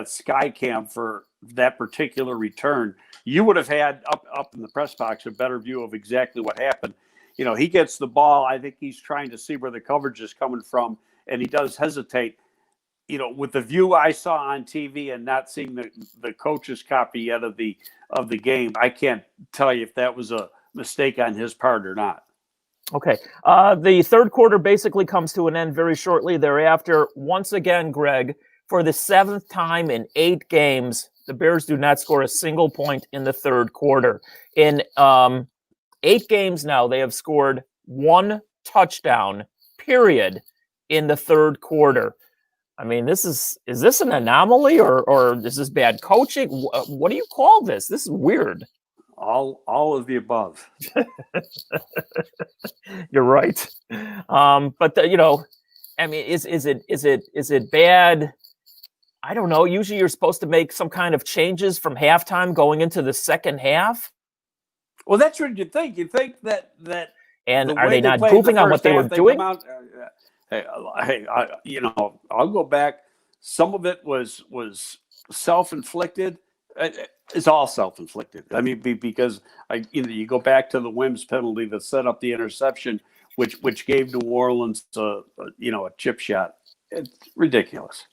[SPEAKER 5] sky cam for that particular return. You would have had up in the press box a better view of exactly what happened. He gets the ball. I think he's trying to see where the coverage is coming from, and he does hesitate. With the view I saw on TV and not seeing the coach's copy yet of the game, I can't tell you if that was a mistake on his part or not.
[SPEAKER 3] Okay. The third quarter basically comes to an end very shortly thereafter. Once again, Greg, for the 7th time in 8 games, the Bears do not score a single point in the third quarter. In 8 games now, they have scored 1 touchdown, period, in the third quarter. I mean, is this an anomaly or is this bad coaching? What do you call this? This is weird.
[SPEAKER 5] All of the above.
[SPEAKER 3] You're right. But I mean, is it bad? I don't know. Usually you're supposed to make some kind of changes from halftime going into the second half.
[SPEAKER 5] Well, that's what you think. You think that
[SPEAKER 3] and are they not improving on what they were doing?
[SPEAKER 5] I'll go back. Some of it was self-inflicted. It's all self-inflicted. I mean, because you go back to the Wims penalty that set up the interception, which gave New Orleans a chip shot. It's ridiculous.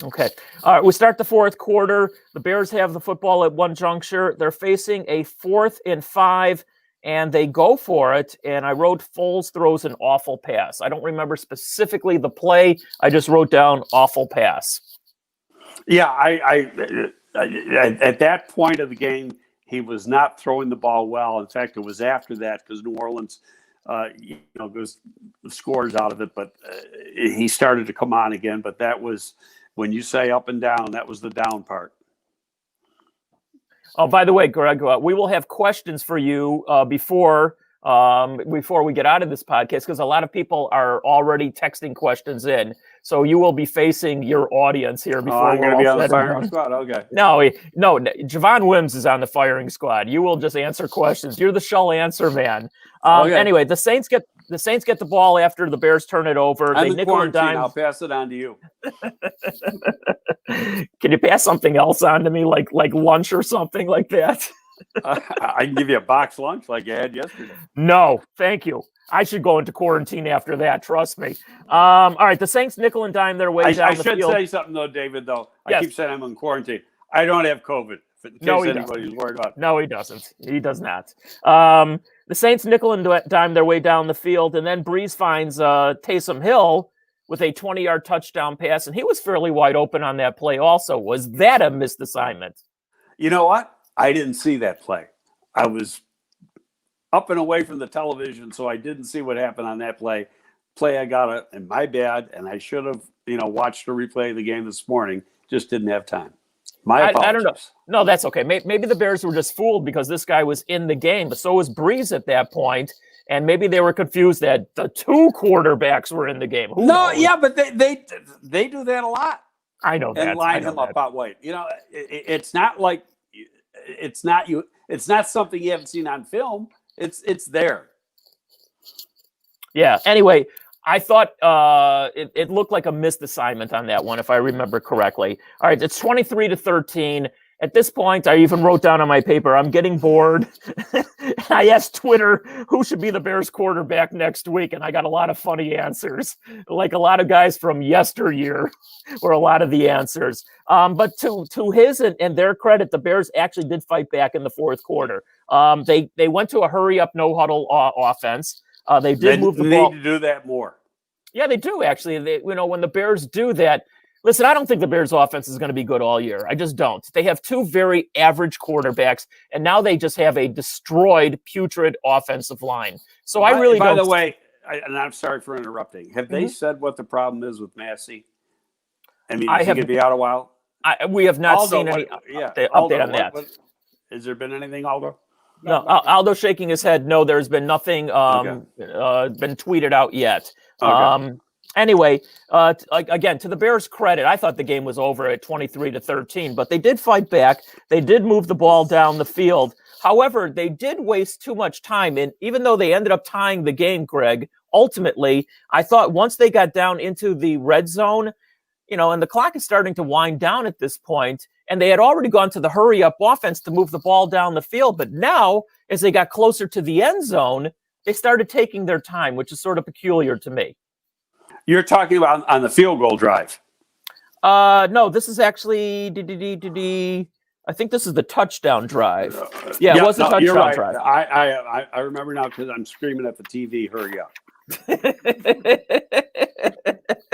[SPEAKER 3] Okay. All right. We start the fourth quarter. The Bears have the football at one juncture. They're facing a 4th and 5, and they go for it. And I wrote Foles throws an awful pass. I don't remember specifically the play. I just wrote down awful pass.
[SPEAKER 5] Yeah, I at that point of the game, he was not throwing the ball well. In fact, it was after that because New Orleans, goes scores out of it. But he started to come on again. But that was, when you say up and down, that was the down part.
[SPEAKER 3] Oh, by the way, Greg, we will have questions for you before we get out of this podcast, because a lot of people are already texting questions in. So you will be facing your audience here before
[SPEAKER 5] I'm
[SPEAKER 3] we're
[SPEAKER 5] going to be
[SPEAKER 3] all
[SPEAKER 5] on the
[SPEAKER 3] said and
[SPEAKER 5] firing
[SPEAKER 3] done.
[SPEAKER 5] squad. Okay.
[SPEAKER 3] No, Javon Wims is on the firing squad. You will just answer questions. You're the shall answer man.
[SPEAKER 5] Okay.
[SPEAKER 3] Anyway, the Saints get the ball after the Bears turn it over.
[SPEAKER 5] I'm
[SPEAKER 3] they
[SPEAKER 5] in
[SPEAKER 3] nickel and
[SPEAKER 5] quarantine.
[SPEAKER 3] dime.
[SPEAKER 5] I'll pass it on to you.
[SPEAKER 3] Can you pass something else on to me, like lunch or something like that?
[SPEAKER 5] I can give you a box lunch like you had yesterday.
[SPEAKER 3] No, thank you. I should go into quarantine after that. Trust me. All right, the Saints nickel and dime their way down
[SPEAKER 5] I
[SPEAKER 3] the
[SPEAKER 5] should
[SPEAKER 3] field.
[SPEAKER 5] say something though, David. Though
[SPEAKER 3] Yes.
[SPEAKER 5] I keep saying I'm in quarantine. I don't have COVID. In case
[SPEAKER 3] No, he
[SPEAKER 5] anybody's worried about it.
[SPEAKER 3] No, he doesn't. He does not. The Saints nickel and dime their way down the field, and then Breeze finds Taysom Hill with a 20-yard touchdown pass, and he was fairly wide open on that play also. Was that a missed assignment?
[SPEAKER 5] You know what? I didn't see that play. I was up and away from the television, so I didn't see what happened on that play. I got it, and my bad, and I should have, watched a replay of the game this morning. Just didn't have time. My apologies.
[SPEAKER 3] I don't know. No, that's okay. Maybe the Bears were just fooled because this guy was in the game, but so was Breeze at that point, and maybe they were confused that the two quarterbacks were in the game. Who knows?
[SPEAKER 5] Yeah, but they do that a lot.
[SPEAKER 3] I know that.
[SPEAKER 5] And line him up out wide. It's not like it's not something you haven't seen on film. It's there.
[SPEAKER 3] Yeah. Anyway, I thought it looked like a missed assignment on that one, if I remember correctly. All right, it's 23-13. At this point, I even wrote down on my paper, I'm getting bored. I asked Twitter who should be the Bears quarterback next week, and I got a lot of funny answers. Like a lot of guys from yesteryear were a lot of the answers. But to his and their credit, the Bears actually did fight back in the fourth quarter. They went to a hurry-up, no-huddle offense. They move the ball.
[SPEAKER 5] They need to do that more.
[SPEAKER 3] Yeah, they do, actually. When the Bears do that, listen, I don't think the Bears' offense is going to be good all year. I just don't. They have two very average quarterbacks, and now they just have a destroyed, putrid offensive line. So I really don't.
[SPEAKER 5] By the way, and I'm sorry for interrupting. Have they said what the problem is with Massey? I mean, is he going to be out a while?
[SPEAKER 3] We have not seen any update on that.
[SPEAKER 5] Has there been anything, Aldo?
[SPEAKER 3] No, Aldo's shaking his head. No, there's been nothing been tweeted out yet.
[SPEAKER 5] Okay.
[SPEAKER 3] Anyway, again, to the Bears' credit, I thought the game was over at 23-13, but they did fight back. They did move the ball down the field. However, they did waste too much time. And even though they ended up tying the game, Greg, ultimately, I thought once they got down into the red zone, and the clock is starting to wind down at this point, and they had already gone to the hurry-up offense to move the ball down the field. But now, as they got closer to the end zone, they started taking their time, which is sort of peculiar to me.
[SPEAKER 5] You're talking about on the field goal drive.
[SPEAKER 3] No, this is actually I think this is the touchdown drive. Yeah, it was the touchdown
[SPEAKER 5] you're right.
[SPEAKER 3] drive.
[SPEAKER 5] I remember now because I'm screaming at the TV, hurry up.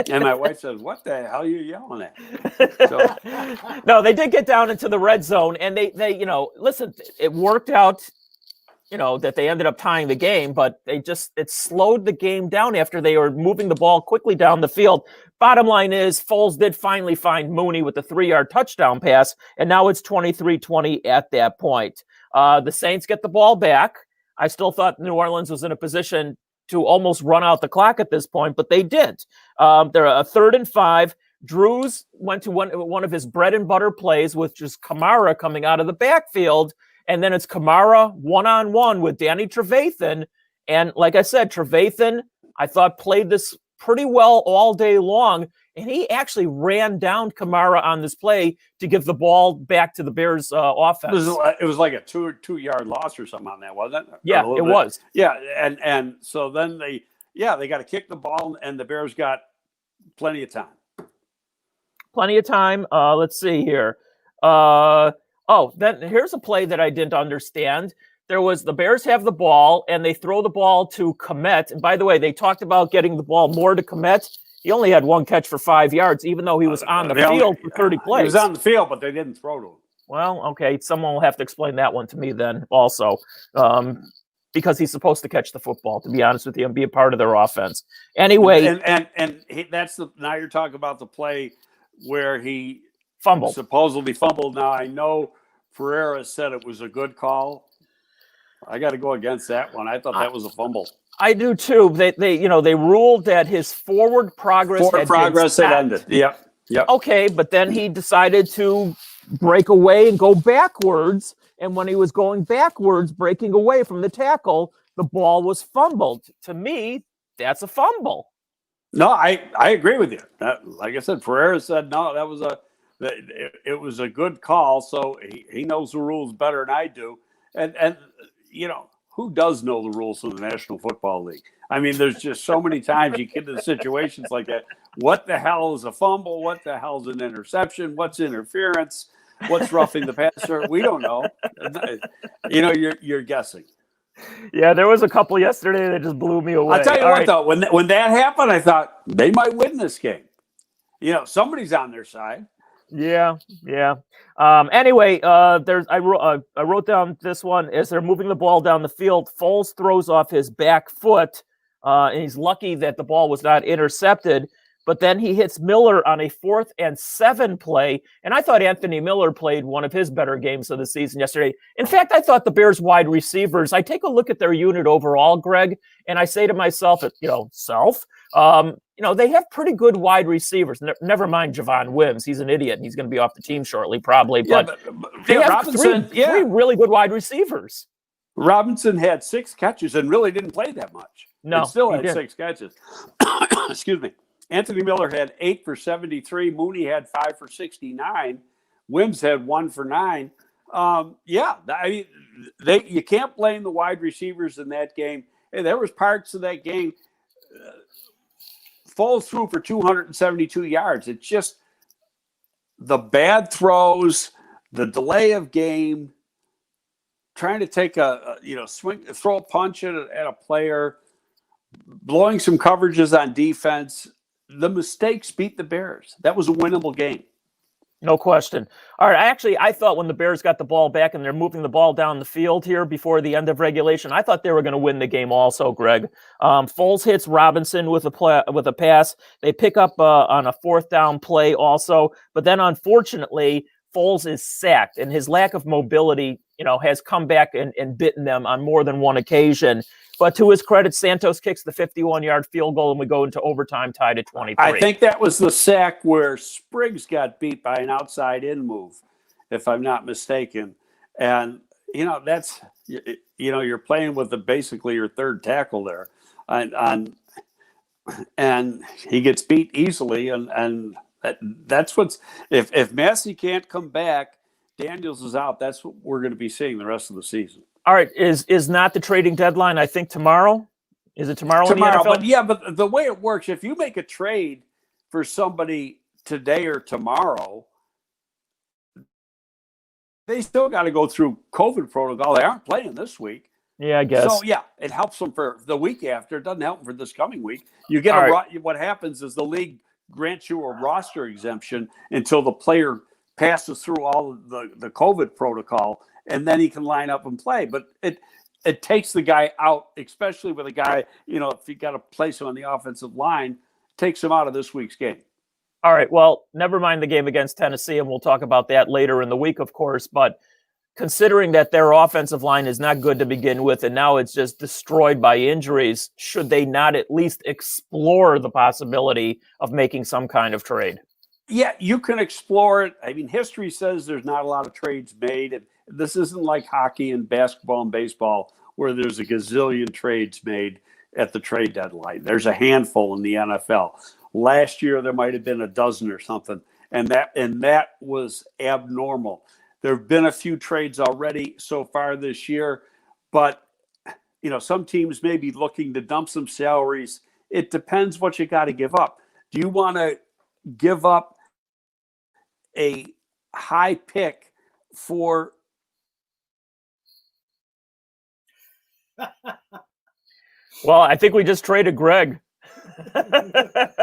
[SPEAKER 5] And my wife says, "What the hell are you yelling at?" So,
[SPEAKER 3] no, they did get down into the red zone, and they listen, it worked out, that they ended up tying the game, but it slowed the game down after they were moving the ball quickly down the field. Bottom line is, Foles did finally find Mooney with a 3-yard touchdown pass, and now it's 23-20 at that point. The Saints get the ball back. I still thought New Orleans was in a position to almost run out the clock at this point, but they didn't. They're a 3rd and 5. Drews went to one of his bread and butter plays, which is Kamara coming out of the backfield, and then it's Kamara one-on-one with Danny Trevathan. And like I said, Trevathan, I thought, played this pretty well all day long, and he actually ran down Kamara on this play to give the ball back to the Bears offense.
[SPEAKER 5] It was like a 2-yard loss or something on that, wasn't it?
[SPEAKER 3] Yeah, it was.
[SPEAKER 5] Yeah, and so then they got to kick the ball, and the Bears got plenty of time.
[SPEAKER 3] Plenty of time. Let's see here. Then here's a play that I didn't understand. There was the Bears have the ball, and they throw the ball to Komet. And by the way, they talked about getting the ball more to Komet. He only had one catch for 5 yards, even though he was on the field for 30 plays.
[SPEAKER 5] He was on the field, but they didn't throw to him.
[SPEAKER 3] Well, okay. Someone will have to explain that one to me then also. Because he's supposed to catch the football, to be honest with you, and be a part of their offense. Anyway.
[SPEAKER 5] Now you're talking about the play where he supposedly fumbled. Now, I know Ferreira said it was a good call. I got to go against that one. I thought that was a fumble.
[SPEAKER 3] I do too. They ruled that his forward progress
[SPEAKER 5] had ended. Yep.
[SPEAKER 3] Okay, but then he decided to break away and go backwards. And when he was going backwards, breaking away from the tackle, the ball was fumbled. To me, that's a fumble.
[SPEAKER 5] No, I agree with you. Like I said, Ferreira said no. It was a good call. So he knows the rules better than I do. And who does know the rules of the National Football League? I mean, there's just so many times you get into situations like that. What the hell is a fumble? What the hell is an interception? What's interference? What's roughing the passer? We don't know. You're guessing.
[SPEAKER 3] Yeah, there was a couple yesterday that just blew me away.
[SPEAKER 5] I'll tell you what, though, when that happened, I thought they might win this game. Somebody's on their side.
[SPEAKER 3] Yeah. Anyway, I wrote down this one as they're moving the ball down the field. Foles throws off his back foot, and he's lucky that the ball was not intercepted. But then he hits Miller on a 4th and 7 play. And I thought Anthony Miller played one of his better games of the season yesterday. In fact, I thought the Bears wide receivers, I take a look at their unit overall, Greg, and I say to myself, they have pretty good wide receivers. Never mind Javon Wims. He's an idiot, and he's going to be off the team shortly, probably. But they have three really good wide receivers.
[SPEAKER 5] Robinson had 6 catches and really didn't play that much.
[SPEAKER 3] No,
[SPEAKER 5] he still had 6 catches. Excuse me. Anthony Miller had 8 for 73. Mooney had 5 for 69. Wims had 1 for 9. You can't blame the wide receivers in that game. Hey, there was parts of that game. Foles threw for 272 yards. It's just the bad throws, the delay of game, trying to take throw a punch at a player, blowing some coverages on defense. The mistakes beat the Bears. That was a winnable game.
[SPEAKER 3] No question. All right. I thought when the Bears got the ball back and they're moving the ball down the field here before the end of regulation, I thought they were going to win the game also, Greg. Foles hits Robinson with a pass. They pick up on a 4th down play also. But then, unfortunately, Foles is sacked, and his lack of mobility, has come back and bitten them on more than one occasion. But to his credit, Santos kicks the 51-yard field goal, and we go into overtime tied at 23.
[SPEAKER 5] I think that was the sack where Spriggs got beat by an outside-in move, if I'm not mistaken. And, that's, you're playing with basically your 3rd tackle there. And he gets beat easily, and that's what's – if Massey can't come back, Daniels is out, that's what we're going to be seeing the rest of the season.
[SPEAKER 3] All right, is not the trading deadline, I think, tomorrow? Is it tomorrow in the NFL?
[SPEAKER 5] But the way it works, if you make a trade for somebody today or tomorrow, they still got to go through COVID protocol. They aren't playing this week.
[SPEAKER 3] Yeah, I guess.
[SPEAKER 5] So, it helps them for the week after. It doesn't help them for this coming week. You get what happens is the league grants you a roster exemption until the player passes through all of the COVID protocol, and then he can line up and play. But it takes the guy out, especially with a guy, if you got to place him on the offensive line, takes him out of this week's game.
[SPEAKER 3] All right, well, never mind the game against Tennessee, and we'll talk about that later in the week, of course. But considering that their offensive line is not good to begin with, and now it's just destroyed by injuries, should they not at least explore the possibility of making some kind of trade?
[SPEAKER 5] Yeah, you can explore it. I mean, history says there's not a lot of trades made. This isn't like hockey and basketball and baseball where there's a gazillion trades made at the trade deadline. There's a handful in the NFL. Last year, there might have been a dozen or something, and that was abnormal. There have been a few trades already so far this year, but some teams may be looking to dump some salaries. It depends what you got to give up. Do you want to give up a high pick for.
[SPEAKER 3] Well, I think we just traded Greg.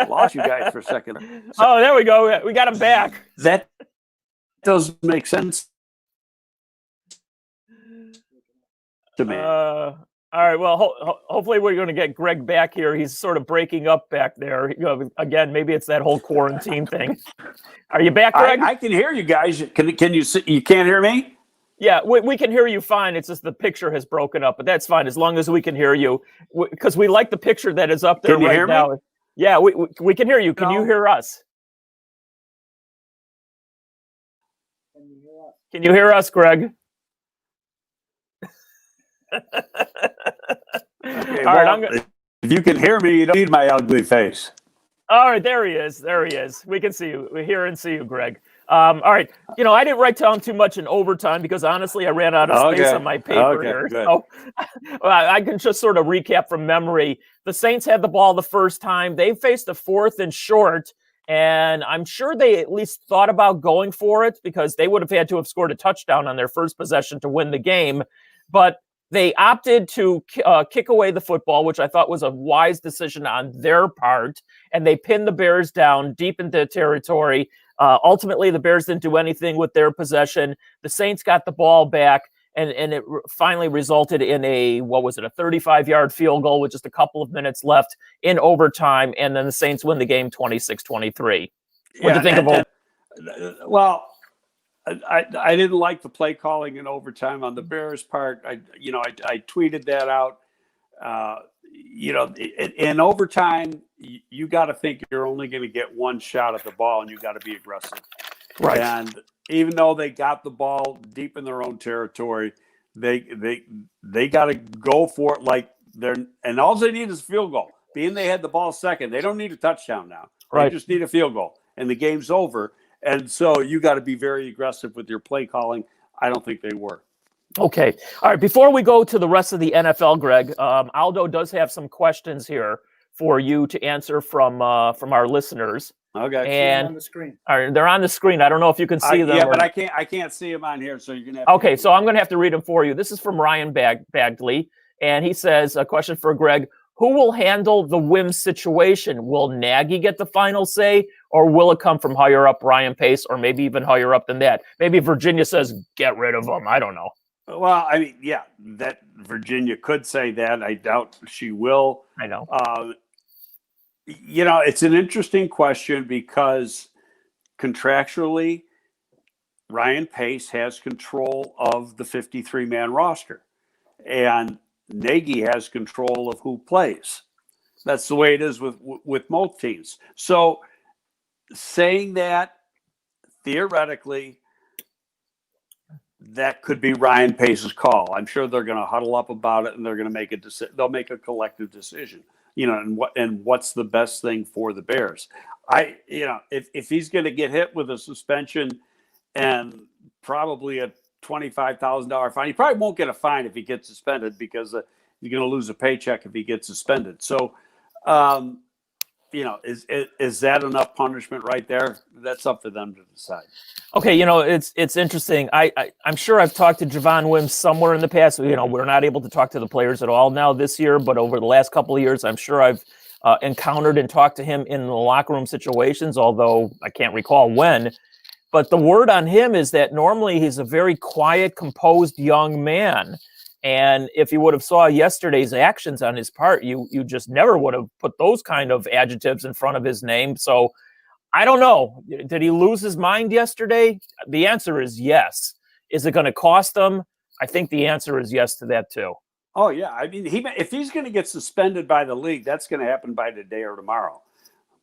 [SPEAKER 5] Lost you guys for a second.
[SPEAKER 3] Oh, there we go. We got him back.
[SPEAKER 5] That doesn't make sense to me.
[SPEAKER 3] All right. Well, hopefully we're going to get Greg back here. He's sort of breaking up back there. Again, maybe it's that whole quarantine thing. Are you back, Greg?
[SPEAKER 5] I can hear you guys. Can you see? You can't hear me?
[SPEAKER 3] Yeah, we can hear you fine. It's just the picture has broken up, but that's fine as long as we can hear you, because we like the picture that is up there right now. Me? Yeah, we can hear you. Can you hear us? Can you hear us, Greg?
[SPEAKER 5] Okay, all right, if you can hear me, you don't need my ugly face.
[SPEAKER 3] All right, there he is. There he is. We can see you. We hear and see you, Greg. All right. I didn't write down too much in overtime because honestly, I ran out of space on my paper here.
[SPEAKER 5] Good.
[SPEAKER 3] So I can just sort of recap from memory. The Saints had the ball the first time. They faced a 4th and short, and I'm sure they at least thought about going for it because they would have had to have scored a touchdown on their first possession to win the game. But they opted to kick away the football, which I thought was a wise decision on their part, and they pinned the Bears down deep into territory. Ultimately, the Bears didn't do anything with their possession. The Saints got the ball back, and it finally resulted in a 35-yard field goal with just a couple of minutes left in overtime, and then the Saints win the game 26-23. What do you think of overtime?
[SPEAKER 5] Well, I didn't like the play calling in overtime on the Bears' part. I tweeted that out. In overtime, you got to think you're only going to get one shot at the ball, and you got to be aggressive.
[SPEAKER 3] Right.
[SPEAKER 5] And even though they got the ball deep in their own territory, they got to go for it and all they need is a field goal. Being they had the ball second, they don't need a touchdown now. Right. They just need a field goal, and the game's over. And so you got to be very aggressive with your play calling. I don't think they were.
[SPEAKER 3] Okay. All right. Before we go to the rest of the NFL, Greg, Aldo does have some questions here for you to answer from our listeners.
[SPEAKER 5] Okay.
[SPEAKER 3] And
[SPEAKER 8] on the screen.
[SPEAKER 3] All right, they're on the screen. I don't know if you can see them.
[SPEAKER 5] Yeah, but I can't see them on here, so you're gonna have
[SPEAKER 3] Okay, so I'm gonna have to read them for you. This is from Ryan Bagley, and he says a question for Greg. Who will handle the Wims situation? Will Nagy get the final say, or will it come from higher up Ryan Pace, or maybe even higher up than that? Maybe Virginia says, get rid of him. I don't know.
[SPEAKER 5] Well, I mean, yeah, that Virginia could say that. I doubt she will.
[SPEAKER 3] I know.
[SPEAKER 5] It's an interesting question because contractually, Ryan Pace has control of the 53-man roster, and Nagy has control of who plays. That's the way it is with most teams. So saying that, theoretically, that could be Ryan Pace's call. I'm sure they're going to huddle up about it, and they're going to make they'll make a collective decision. And what's the best thing for the Bears? If he's going to get hit with a suspension and probably a $25,000 fine, he probably won't get a fine if he gets suspended because you're going to lose a paycheck if he gets suspended. So, is that enough punishment right there? That's up for them to decide.
[SPEAKER 3] Okay, it's interesting. I'm sure I've talked to Javon Wims somewhere in the past. We're not able to talk to the players at all now this year, but over the last couple of years, I'm sure I've encountered and talked to him in the locker room situations, although I can't recall when. But the word on him is that normally he's a very quiet, composed young man. And if you would have saw yesterday's actions on his part, you just never would have put those kind of adjectives in front of his name. So I don't know. Did he lose his mind yesterday? The answer is yes. Is it going to cost him? I think the answer is yes to that too.
[SPEAKER 5] Oh, yeah. I mean, if he's going to get suspended by the league, that's going to happen by today or tomorrow.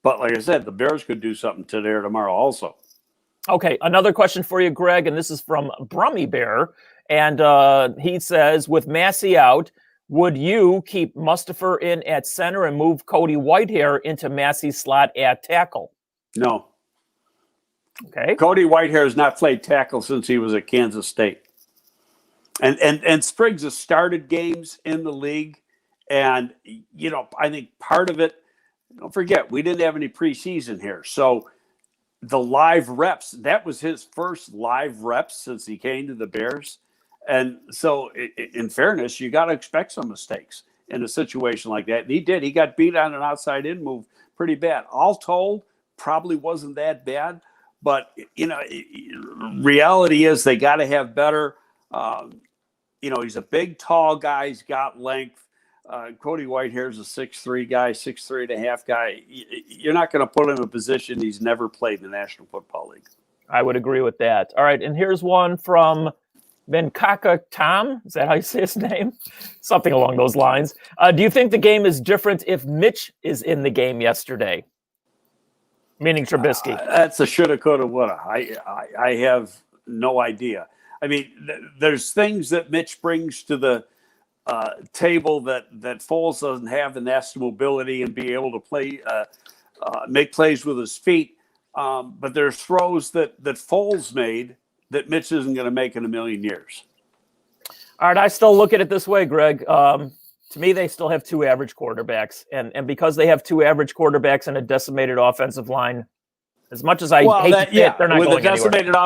[SPEAKER 5] But like I said, the Bears could do something today or tomorrow also.
[SPEAKER 3] Okay, another question for you, Greg, and this is from Brummy Bear. And he says, with Massey out, would you keep Mustipher in at center and move Cody Whitehair into Massey's slot at tackle?
[SPEAKER 5] No.
[SPEAKER 3] Okay.
[SPEAKER 5] Cody Whitehair has not played tackle since he was at Kansas State. And Spriggs has started games in the league. And, I think part of it, don't forget, we didn't have any preseason here. So the live reps, that was his first live reps since he came to the Bears. And so, in fairness, you got to expect some mistakes in a situation like that. And he did. He got beat on an outside in move pretty bad. All told, probably wasn't that bad. But, reality is they got to have better. He's a big, tall guy. He's got length. Cody Whitehair's a 6'3" guy, 6'3.5" guy. You're not going to put him in a position he's never played in the National Football League.
[SPEAKER 3] I would agree with that. All right, and here's one from Benkaka Tom. Is that how you say his name? Something along those lines. Do you think the game is different if Mitch is in the game yesterday? Meaning Trubisky.
[SPEAKER 5] That's a shoulda, coulda, woulda. I have no idea. I mean, there's things that Mitch brings to the table that Foles doesn't have, and that's the mobility and be able to play, make plays with his feet. But there's throws that Foles made that Mitch isn't going to make in a million years.
[SPEAKER 3] All right, I still look at it this way, Greg. To me, they still have two average quarterbacks. And because they have two average quarterbacks and a decimated offensive line, as much as I hate to say it, they're not
[SPEAKER 5] with
[SPEAKER 3] going
[SPEAKER 5] a decimated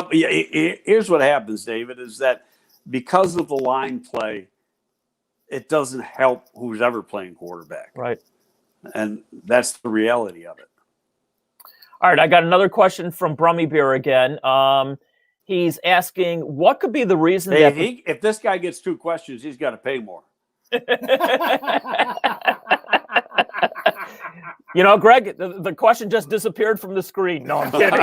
[SPEAKER 5] here's what happens, David, is that because of the line play, it doesn't help who's ever playing quarterback.
[SPEAKER 3] Right.
[SPEAKER 5] And that's the reality of it.
[SPEAKER 3] All right, I got another question from Brummy Beer again. He's asking, what could be the reason that...
[SPEAKER 5] If this guy gets two questions, he's got to pay more.
[SPEAKER 3] Greg, the question just disappeared from the screen. No, I'm kidding.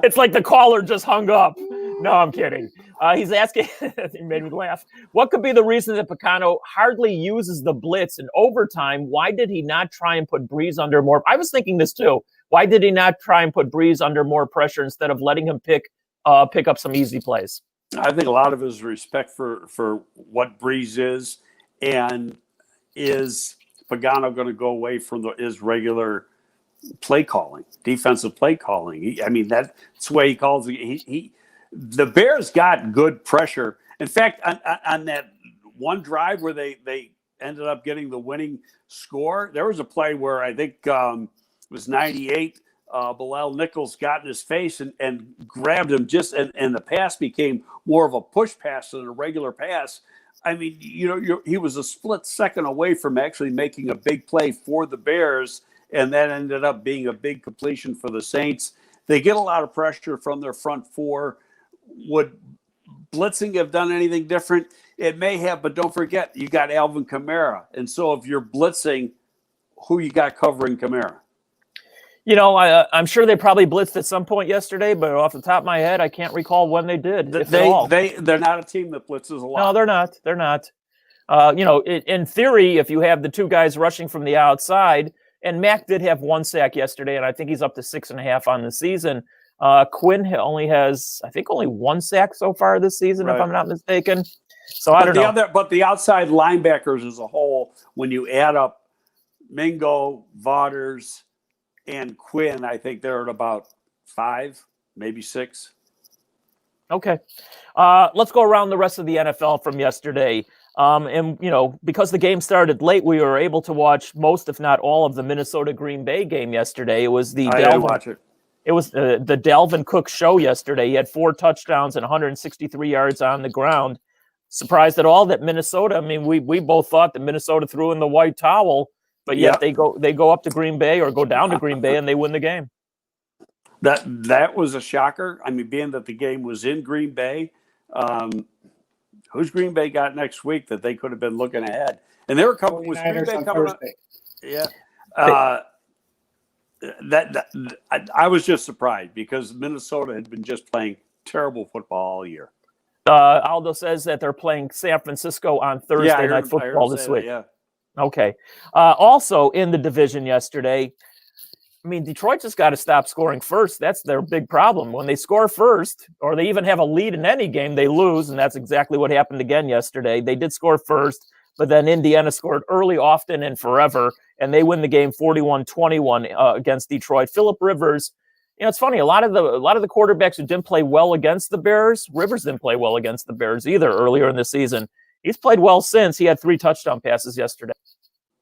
[SPEAKER 3] It's like the caller just hung up. No, I'm kidding. He's asking, he made me laugh. What could be the reason that Picano hardly uses the blitz in overtime? Why did he not try and put Breeze under more? I was thinking this too. Why did he not try and put Breeze under more pressure instead of letting him pick up some easy plays?
[SPEAKER 5] I think a lot of his respect for what Breeze is, and is Pagano going to go away from his regular play calling, defensive play calling? That's the way he calls it. The Bears got good pressure. In fact, on that one drive where they ended up getting the winning score, there was a play where I think it was 98. Bilal Nichols got in his face and grabbed him and the pass became more of a push pass than a regular pass. He was a split second away from actually making a big play for the Bears, and that ended up being a big completion for the Saints. They get a lot of pressure from their front four. Would blitzing have done anything different? It may have, but don't forget, you got Alvin Kamara. And so if you're blitzing, who you got covering Kamara?
[SPEAKER 3] I'm sure they probably blitzed at some point yesterday, but off the top of my head, I can't recall when they did.
[SPEAKER 5] They're not a team that blitzes a lot.
[SPEAKER 3] No, they're not. They're not. In theory, if you have the two guys rushing from the outside, and Mack did have one sack yesterday, and I think he's up to 6.5 on the season. Quinn only has, I think, only one sack so far this season, right, if I'm not mistaken. So I don't know.
[SPEAKER 5] But the outside linebackers as a whole, when you add up Mingo, Vaughters, and Quinn, I think they're at about 5, maybe 6.
[SPEAKER 3] Okay. Let's go around the rest of the NFL from yesterday. Because the game started late, we were able to watch most, if not all, of the Minnesota Green Bay game yesterday. It was the It was the Dalvin Cook show yesterday. He had 4 touchdowns and 163 yards on the ground. Surprised at all that Minnesota, we both thought that Minnesota threw in the white towel, but yet they go up to Green Bay or go down to Green Bay and they win the game.
[SPEAKER 5] That was a shocker. Being that the game was in Green Bay, who's Green Bay got next week that they could have been looking ahead? And there were a couple with Green Bay coming up. Yeah. I was just surprised because Minnesota had been just playing terrible football all year.
[SPEAKER 3] Aldo says that they're playing San Francisco on Thursday Night Football this week.
[SPEAKER 5] Yeah.
[SPEAKER 3] Okay. Also in the division yesterday, Detroit just got to stop scoring first. That's their big problem. When they score first, or they even have a lead in any game, they lose, and that's exactly what happened again yesterday. They did score first, but then Indiana scored early, often, and forever, and they win the game 41-21 against Detroit. Phillip Rivers, it's funny, a lot of the quarterbacks who didn't play well against the Bears, Rivers didn't play well against the Bears either earlier in the season. He's played well since. He had 3 touchdown passes yesterday.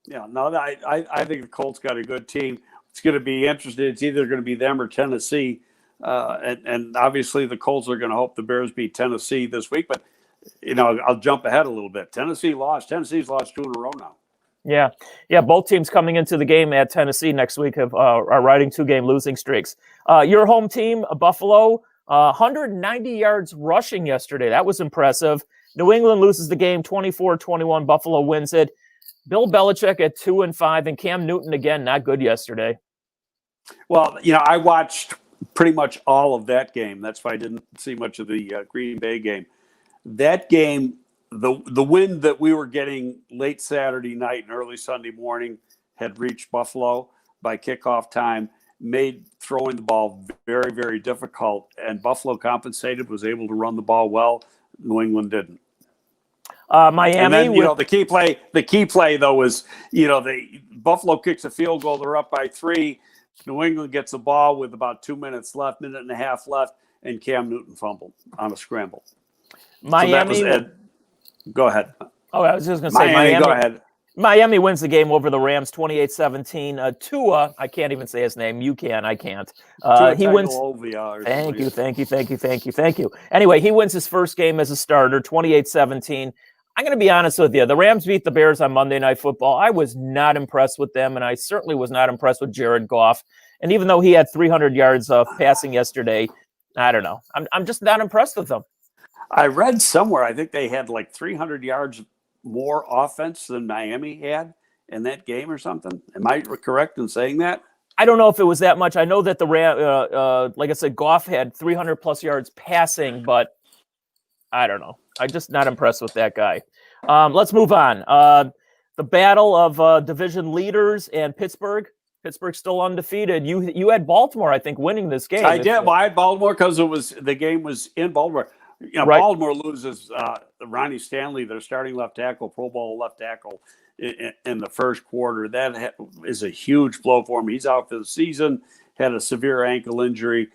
[SPEAKER 5] Yeah, no, I think the Colts got a good team. it's going to be interesting. It's either going to be them or Tennessee. And obviously the Colts are going to hope the Bears beat Tennessee this week. But, I'll jump ahead a little bit. Tennessee lost. Tennessee's lost 2 in a row now.
[SPEAKER 3] Yeah. Both teams coming into the game at Tennessee next week are riding 2-game losing streaks. Your home team, Buffalo, 190 yards rushing yesterday. That was impressive. New England loses the game 24-21. Buffalo wins it. Bill Belichick at 2-5, and Cam Newton again not good yesterday.
[SPEAKER 5] Well, I watched pretty much all of that game. That's why I didn't see much of the Green Bay game. That game, the wind that we were getting late Saturday night and early Sunday morning had reached Buffalo by kickoff time, made throwing the ball very, very difficult. And Buffalo compensated, was able to run the ball well. New England didn't.
[SPEAKER 3] Miami,
[SPEAKER 5] and then, the key play though was, the Buffalo kicks a field goal. They're up by 3. New England gets the ball with about 2 minutes left, minute and a half left, and Cam Newton fumbled on a scramble.
[SPEAKER 3] Miami.
[SPEAKER 5] Go ahead.
[SPEAKER 3] Oh, I was just going to say Miami.
[SPEAKER 5] Go ahead.
[SPEAKER 3] Miami wins the game over the Rams 28-17. Tua, I can't even say his name. You can, I can't. He wins. Thank you. Anyway, he wins his first game as a starter, 28-17. I'm going to be honest with you. The Rams beat the Bears on Monday Night Football. I was not impressed with them, and I certainly was not impressed with Jared Goff. And even though he had 300 yards of passing yesterday, I don't know. I'm just not impressed with them.
[SPEAKER 5] I read somewhere, I think they had like 300 yards more offense than Miami had in that game or something. Am I correct in saying that?
[SPEAKER 3] I don't know if it was that much. I know that like I said, Goff had 300 plus yards passing, but I don't know. I'm just not impressed with that guy. Let's move on. The battle of division leaders and Pittsburgh. Pittsburgh's still undefeated. You had Baltimore, I think, winning this game.
[SPEAKER 5] I did. Well, I had Baltimore because the game was in Baltimore.
[SPEAKER 3] Right.
[SPEAKER 5] Baltimore loses Ronnie Stanley, their starting left tackle, Pro Bowl left tackle, in the first quarter. That is a huge blow for him. He's out for the season, had a severe ankle injury.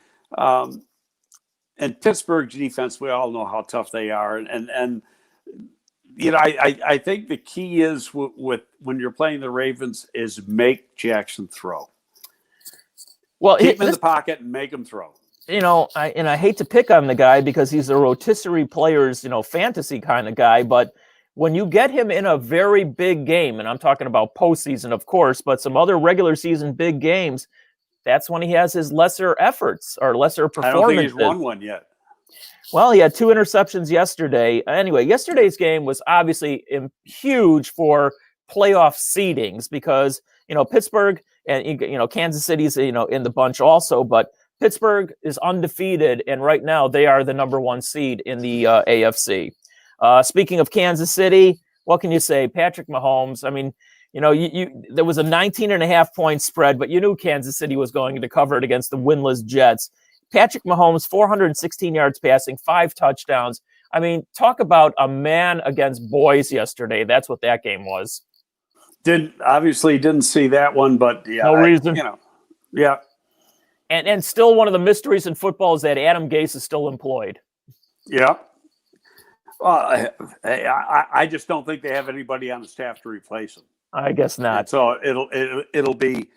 [SPEAKER 5] And Pittsburgh's defense, we all know how tough they are. And I think the key is with when you're playing the Ravens is make Jackson throw.
[SPEAKER 3] Well,
[SPEAKER 5] keep him in the pocket and make him throw.
[SPEAKER 3] I hate to pick on the guy because he's a rotisserie players, fantasy kind of guy. But when you get him in a very big game, and I'm talking about postseason, of course, but some other regular season big games, that's when he has his lesser efforts or lesser performances.
[SPEAKER 5] I don't think he's won one yet.
[SPEAKER 3] Well, he had 2 interceptions yesterday. Anyway, yesterday's game was obviously huge for playoff seedings because, Pittsburgh and, Kansas City's, in the bunch also, but Pittsburgh is undefeated, and right now they are the number 1 seed in the AFC. Speaking of Kansas City, what can you say? Patrick Mahomes, I mean, there was a 19.5-point spread, but you knew Kansas City was going to cover it against the winless Jets. Patrick Mahomes, 416 yards passing, 5 touchdowns. I mean, talk about a man against boys yesterday. That's what that game was.
[SPEAKER 5] Didn't see that one, but yeah.
[SPEAKER 3] No reason.
[SPEAKER 5] Yeah.
[SPEAKER 3] And still one of the mysteries in football is that Adam Gase is still employed.
[SPEAKER 5] Yeah. Well, I just don't think they have anybody on the staff to replace him.
[SPEAKER 3] I guess not.
[SPEAKER 5] And so it'll be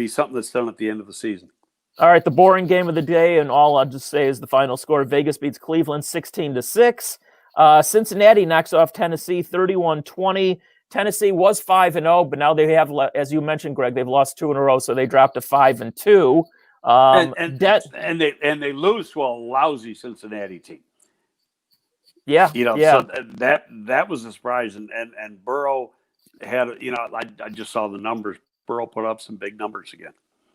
[SPEAKER 5] something that's done at the end of the season.
[SPEAKER 3] All right, the boring game of the day, and all I'll just say is the final score: Vegas beats Cleveland 16-6. Cincinnati knocks off Tennessee 31-20. Tennessee was 5-0, but now they have, as you mentioned, Greg, they've lost 2 in a row, so they dropped to 5-2.
[SPEAKER 5] And they lose to a lousy Cincinnati team.
[SPEAKER 3] Yeah,
[SPEAKER 5] So that was a surprise. And Burrow had, I just saw the numbers. Burrow put up some big numbers again.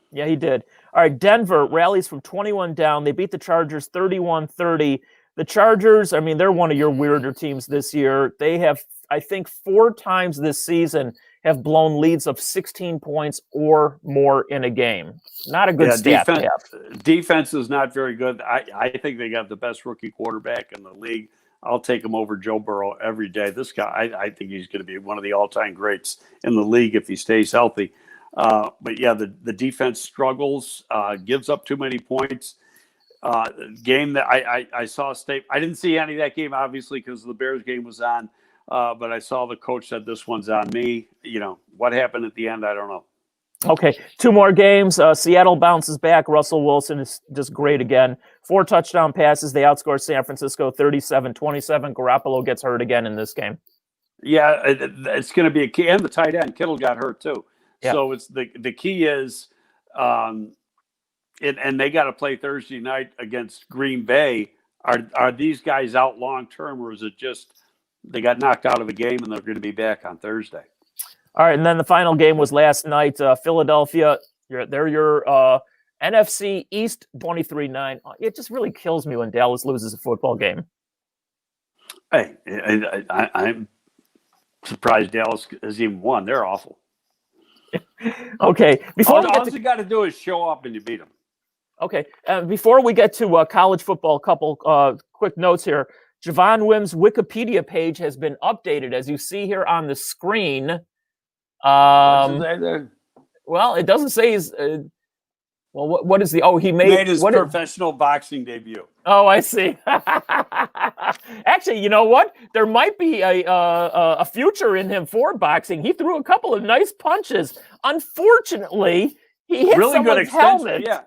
[SPEAKER 3] Yeah, he did. All right, Denver rallies from 21 down. They beat the Chargers 31-30. The Chargers, I mean, they're one of your weirder teams this year. They have, I think, 4 times this season have blown leads of 16 points or more in a game. Not a good stat.
[SPEAKER 5] Defense is not very good. I think they got the best rookie quarterback in the league. I'll take him over Joe Burrow every day. This guy, I think he's going to be one of the all-time greats in the league if he stays healthy. But yeah, the defense struggles, gives up too many points. Game that I saw I didn't see any of that game, obviously, because the Bears game was on. But I saw the coach said this one's on me. What happened at the end, I don't know.
[SPEAKER 3] Okay, 2 more games. Seattle bounces back. Russell Wilson is just great again. 4 touchdown passes. They outscore San Francisco 37-27. Garoppolo gets hurt again in this game.
[SPEAKER 5] Yeah, it's going to be a key. And the tight end, Kittle got hurt too.
[SPEAKER 3] Yeah.
[SPEAKER 5] So it's the key is, and they got to play Thursday night against Green Bay. Are these guys out long term, or is it just they got knocked out of a game and they're going to be back on Thursday?
[SPEAKER 3] All right, and then the final game was last night. Philadelphia, they're your NFC East 23-9. It just really kills me when Dallas loses a football game.
[SPEAKER 5] Hey, I'm surprised Dallas has even won. They're awful.
[SPEAKER 3] Okay,
[SPEAKER 5] all you got to do is show up and you beat them.
[SPEAKER 3] Okay, before we get to college football, a couple quick notes here. Javon Wims' Wikipedia page has been updated, as you see here on the screen. Well, it doesn't say he's. What is the? Oh, he made
[SPEAKER 5] his professional boxing debut.
[SPEAKER 3] Oh, I see. Actually, you know what? There might be a future in him for boxing. He threw a couple of nice punches. Unfortunately, he hit
[SPEAKER 5] really
[SPEAKER 3] someone's helmet.
[SPEAKER 5] Yeah,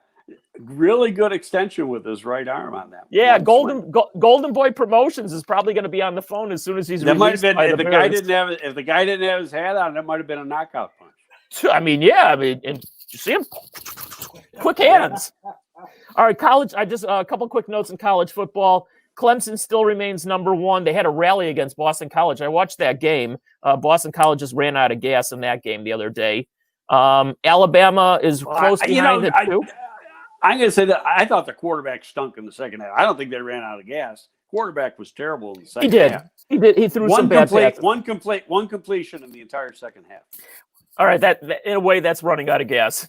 [SPEAKER 5] really good extension with his right arm on that.
[SPEAKER 3] Yeah, Golden Boy Promotions is probably going to be on the phone as soon as he's.
[SPEAKER 5] That might have been
[SPEAKER 3] if
[SPEAKER 5] the guy didn't have his hat on. That might have been a knockout punch.
[SPEAKER 3] I mean, yeah. And you see him, quick hands. All right, college. A couple quick notes in college football. Clemson still remains number 1. They had a rally against Boston College. I watched that game. Boston College just ran out of gas in that game the other day. Alabama is close behind it too.
[SPEAKER 5] I'm going to say that I thought the quarterback stunk in the second half. I don't think they ran out of gas. Quarterback was terrible in the second half.
[SPEAKER 3] He did. He threw some bad passes.
[SPEAKER 5] One completion in the entire second half.
[SPEAKER 3] All right, that in a way that's running out of gas.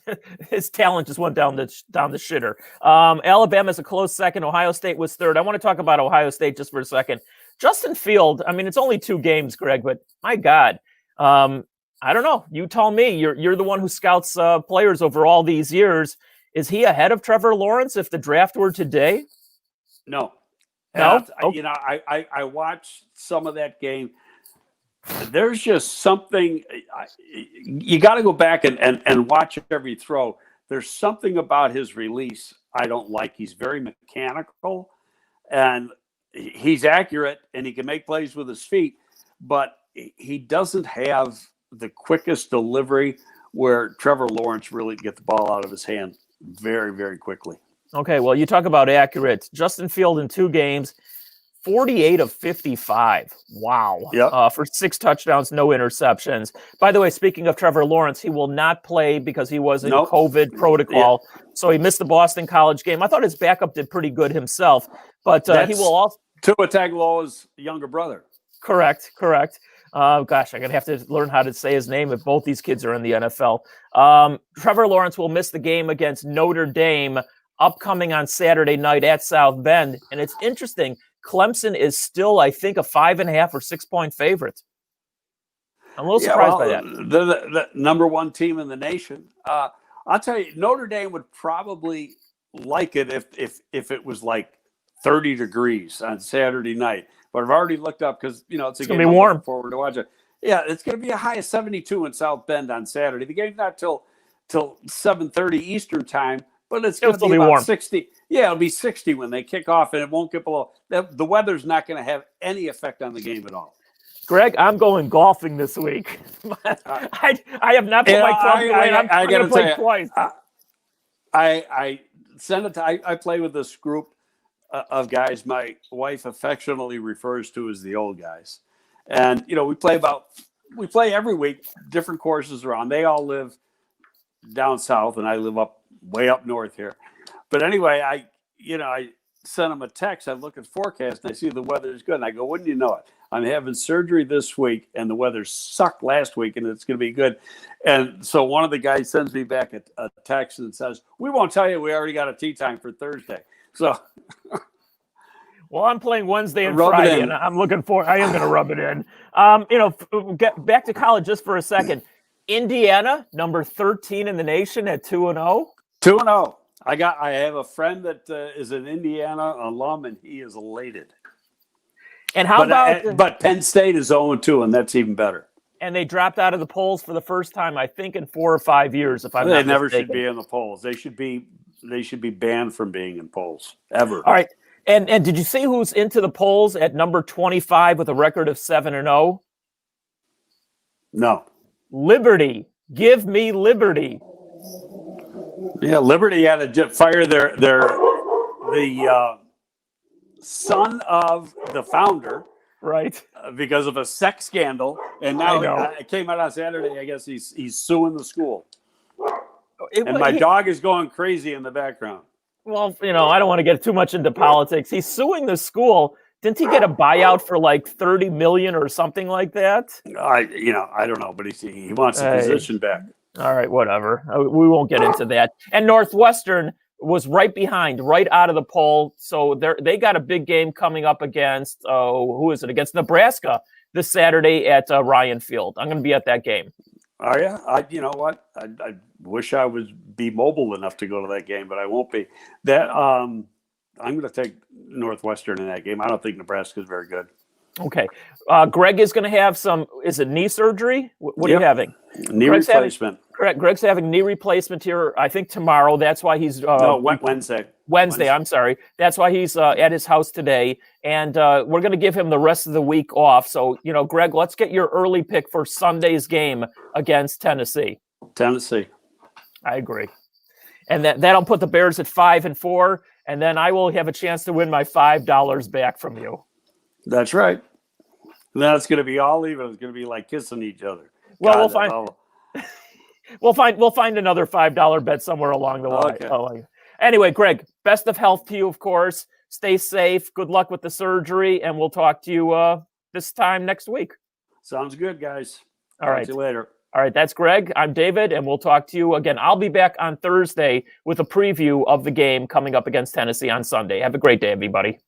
[SPEAKER 3] His talent just went down the shitter. Alabama's a close second. Ohio State was third. I want to talk about Ohio State just for a second. Justin Field. I mean, it's only 2 games, Greg, but my God, I don't know. You tell me. You're the one who scouts players over all these years. Is he ahead of Trevor Lawrence if the draft were today?
[SPEAKER 5] No.
[SPEAKER 3] No.
[SPEAKER 5] I watched some of that game. There's just something you got to go back and watch every throw. There's something about his release I don't like. He's very mechanical and he's accurate and he can make plays with his feet, but he doesn't have the quickest delivery where Trevor Lawrence really get the ball out of his hand very, very quickly.
[SPEAKER 3] Okay, well, you talk about accurate. Justin Field in 2 games, 48 of 55. Wow.
[SPEAKER 5] Yep.
[SPEAKER 3] For 6 touchdowns, no interceptions. By the way, speaking of Trevor Lawrence, he will not play because he was in COVID protocol. Yeah. So he missed the Boston College game. I thought his backup did pretty good himself, but he will also.
[SPEAKER 5] Tua Tagovailoa's younger brother.
[SPEAKER 3] Correct. Gosh, I'm going to have to learn how to say his name if both these kids are in the NFL. Trevor Lawrence will miss the game against Notre Dame upcoming on Saturday night at South Bend. And it's interesting. Clemson is still, I think, a 5.5 or 6 point favorite. I'm a little surprised by that.
[SPEAKER 5] They're the number 1 team in the nation. I'll tell you, Notre Dame would probably like it if it was like 30 degrees on Saturday night. But I've already looked up because, it's
[SPEAKER 3] going to be warm.
[SPEAKER 5] Forward to watch it. Yeah, it's going to be a high of 72 in South Bend on Saturday. The game's not till 7:30 Eastern time, but it's going to be about
[SPEAKER 3] warm.
[SPEAKER 5] 60. Yeah, it'll be 60 when they kick off, and it won't get below. The weather's not going to have any effect on the game at all.
[SPEAKER 3] Greg, I'm going golfing this week. I have not put my club down. I'm going to play twice.
[SPEAKER 5] I play with this group of guys my wife affectionately refers to as the old guys. And, we play every week, different courses around. They all live down south and I live way up north here. But anyway, I sent them a text. I look at the forecast and I see the weather is good. And I go, wouldn't you know it? I'm having surgery this week and the weather sucked last week and it's going to be good. And so one of the guys sends me back a text and says, we won't tell you we already got a tee time for Thursday. So,
[SPEAKER 3] well, I'm playing Wednesday and Friday, and I'm looking for. I am going to rub it in. Get back to college just for a second. Indiana, number 13 in the nation at 2-0.
[SPEAKER 5] 2-0. I have a friend that is an Indiana alum, and he is elated.
[SPEAKER 3] And how about?
[SPEAKER 5] But Penn State is 0-2, and that's even better.
[SPEAKER 3] and they dropped out of the polls for the first time, I think, in 4 or 5 years. If I'm
[SPEAKER 5] They
[SPEAKER 3] not
[SPEAKER 5] never
[SPEAKER 3] mistaken.
[SPEAKER 5] should be in the polls. They should be banned from being in polls ever.
[SPEAKER 3] All right. And did you see who's into the polls at number 25 with a record of 7-0?
[SPEAKER 5] No.
[SPEAKER 3] Liberty. Give me Liberty.
[SPEAKER 5] Yeah, Liberty had to fire the son of the founder,
[SPEAKER 3] Right.
[SPEAKER 5] because of a sex scandal, and now it came out on Saturday. I guess he's suing the school, and my dog is going crazy in the background.
[SPEAKER 3] Well, I don't want to get too much into politics. He's suing the school. Didn't he get a buyout for like $30 million or something like that?
[SPEAKER 5] I don't know, but he wants the position back.
[SPEAKER 3] All right, whatever. We won't get into that. And Northwestern was right behind, right out of the poll. So they got a big game coming up against, who is it? Against Nebraska this Saturday at Ryan Field. I'm going to be at that game.
[SPEAKER 5] Oh yeah, you know what? I wish I would be mobile enough to go to that game, but I won't be. I'm going to take Northwestern in that game. I don't think Nebraska is very good.
[SPEAKER 3] Okay. Greg is going to have is it knee surgery? What are you having?
[SPEAKER 5] Knee replacement.
[SPEAKER 3] Correct. Greg's having knee replacement here, I think tomorrow. That's why he's...
[SPEAKER 5] Wednesday.
[SPEAKER 3] Wednesday, I'm sorry. That's why he's at his house today. And we're going to give him the rest of the week off. So, Greg, let's get your early pick for Sunday's game against Tennessee.
[SPEAKER 5] Tennessee.
[SPEAKER 3] I agree. And that'll put the Bears at 5-4. And then I will have a chance to win my $5 back from you.
[SPEAKER 5] That's right. Then it's going to be all even. It's going to be like kissing each other.
[SPEAKER 3] Well, we'll find another $5 bet somewhere along the line.
[SPEAKER 5] Okay.
[SPEAKER 3] Anyway, Greg, best of health to you, of course. Stay safe. Good luck with the surgery, and we'll talk to you this time next week.
[SPEAKER 5] Sounds good, guys.
[SPEAKER 3] All right.
[SPEAKER 5] Talk to you later.
[SPEAKER 3] All right, that's Greg. I'm David, and we'll talk to you again. I'll be back on Thursday with a preview of the game coming up against Tennessee on Sunday. Have a great day, everybody.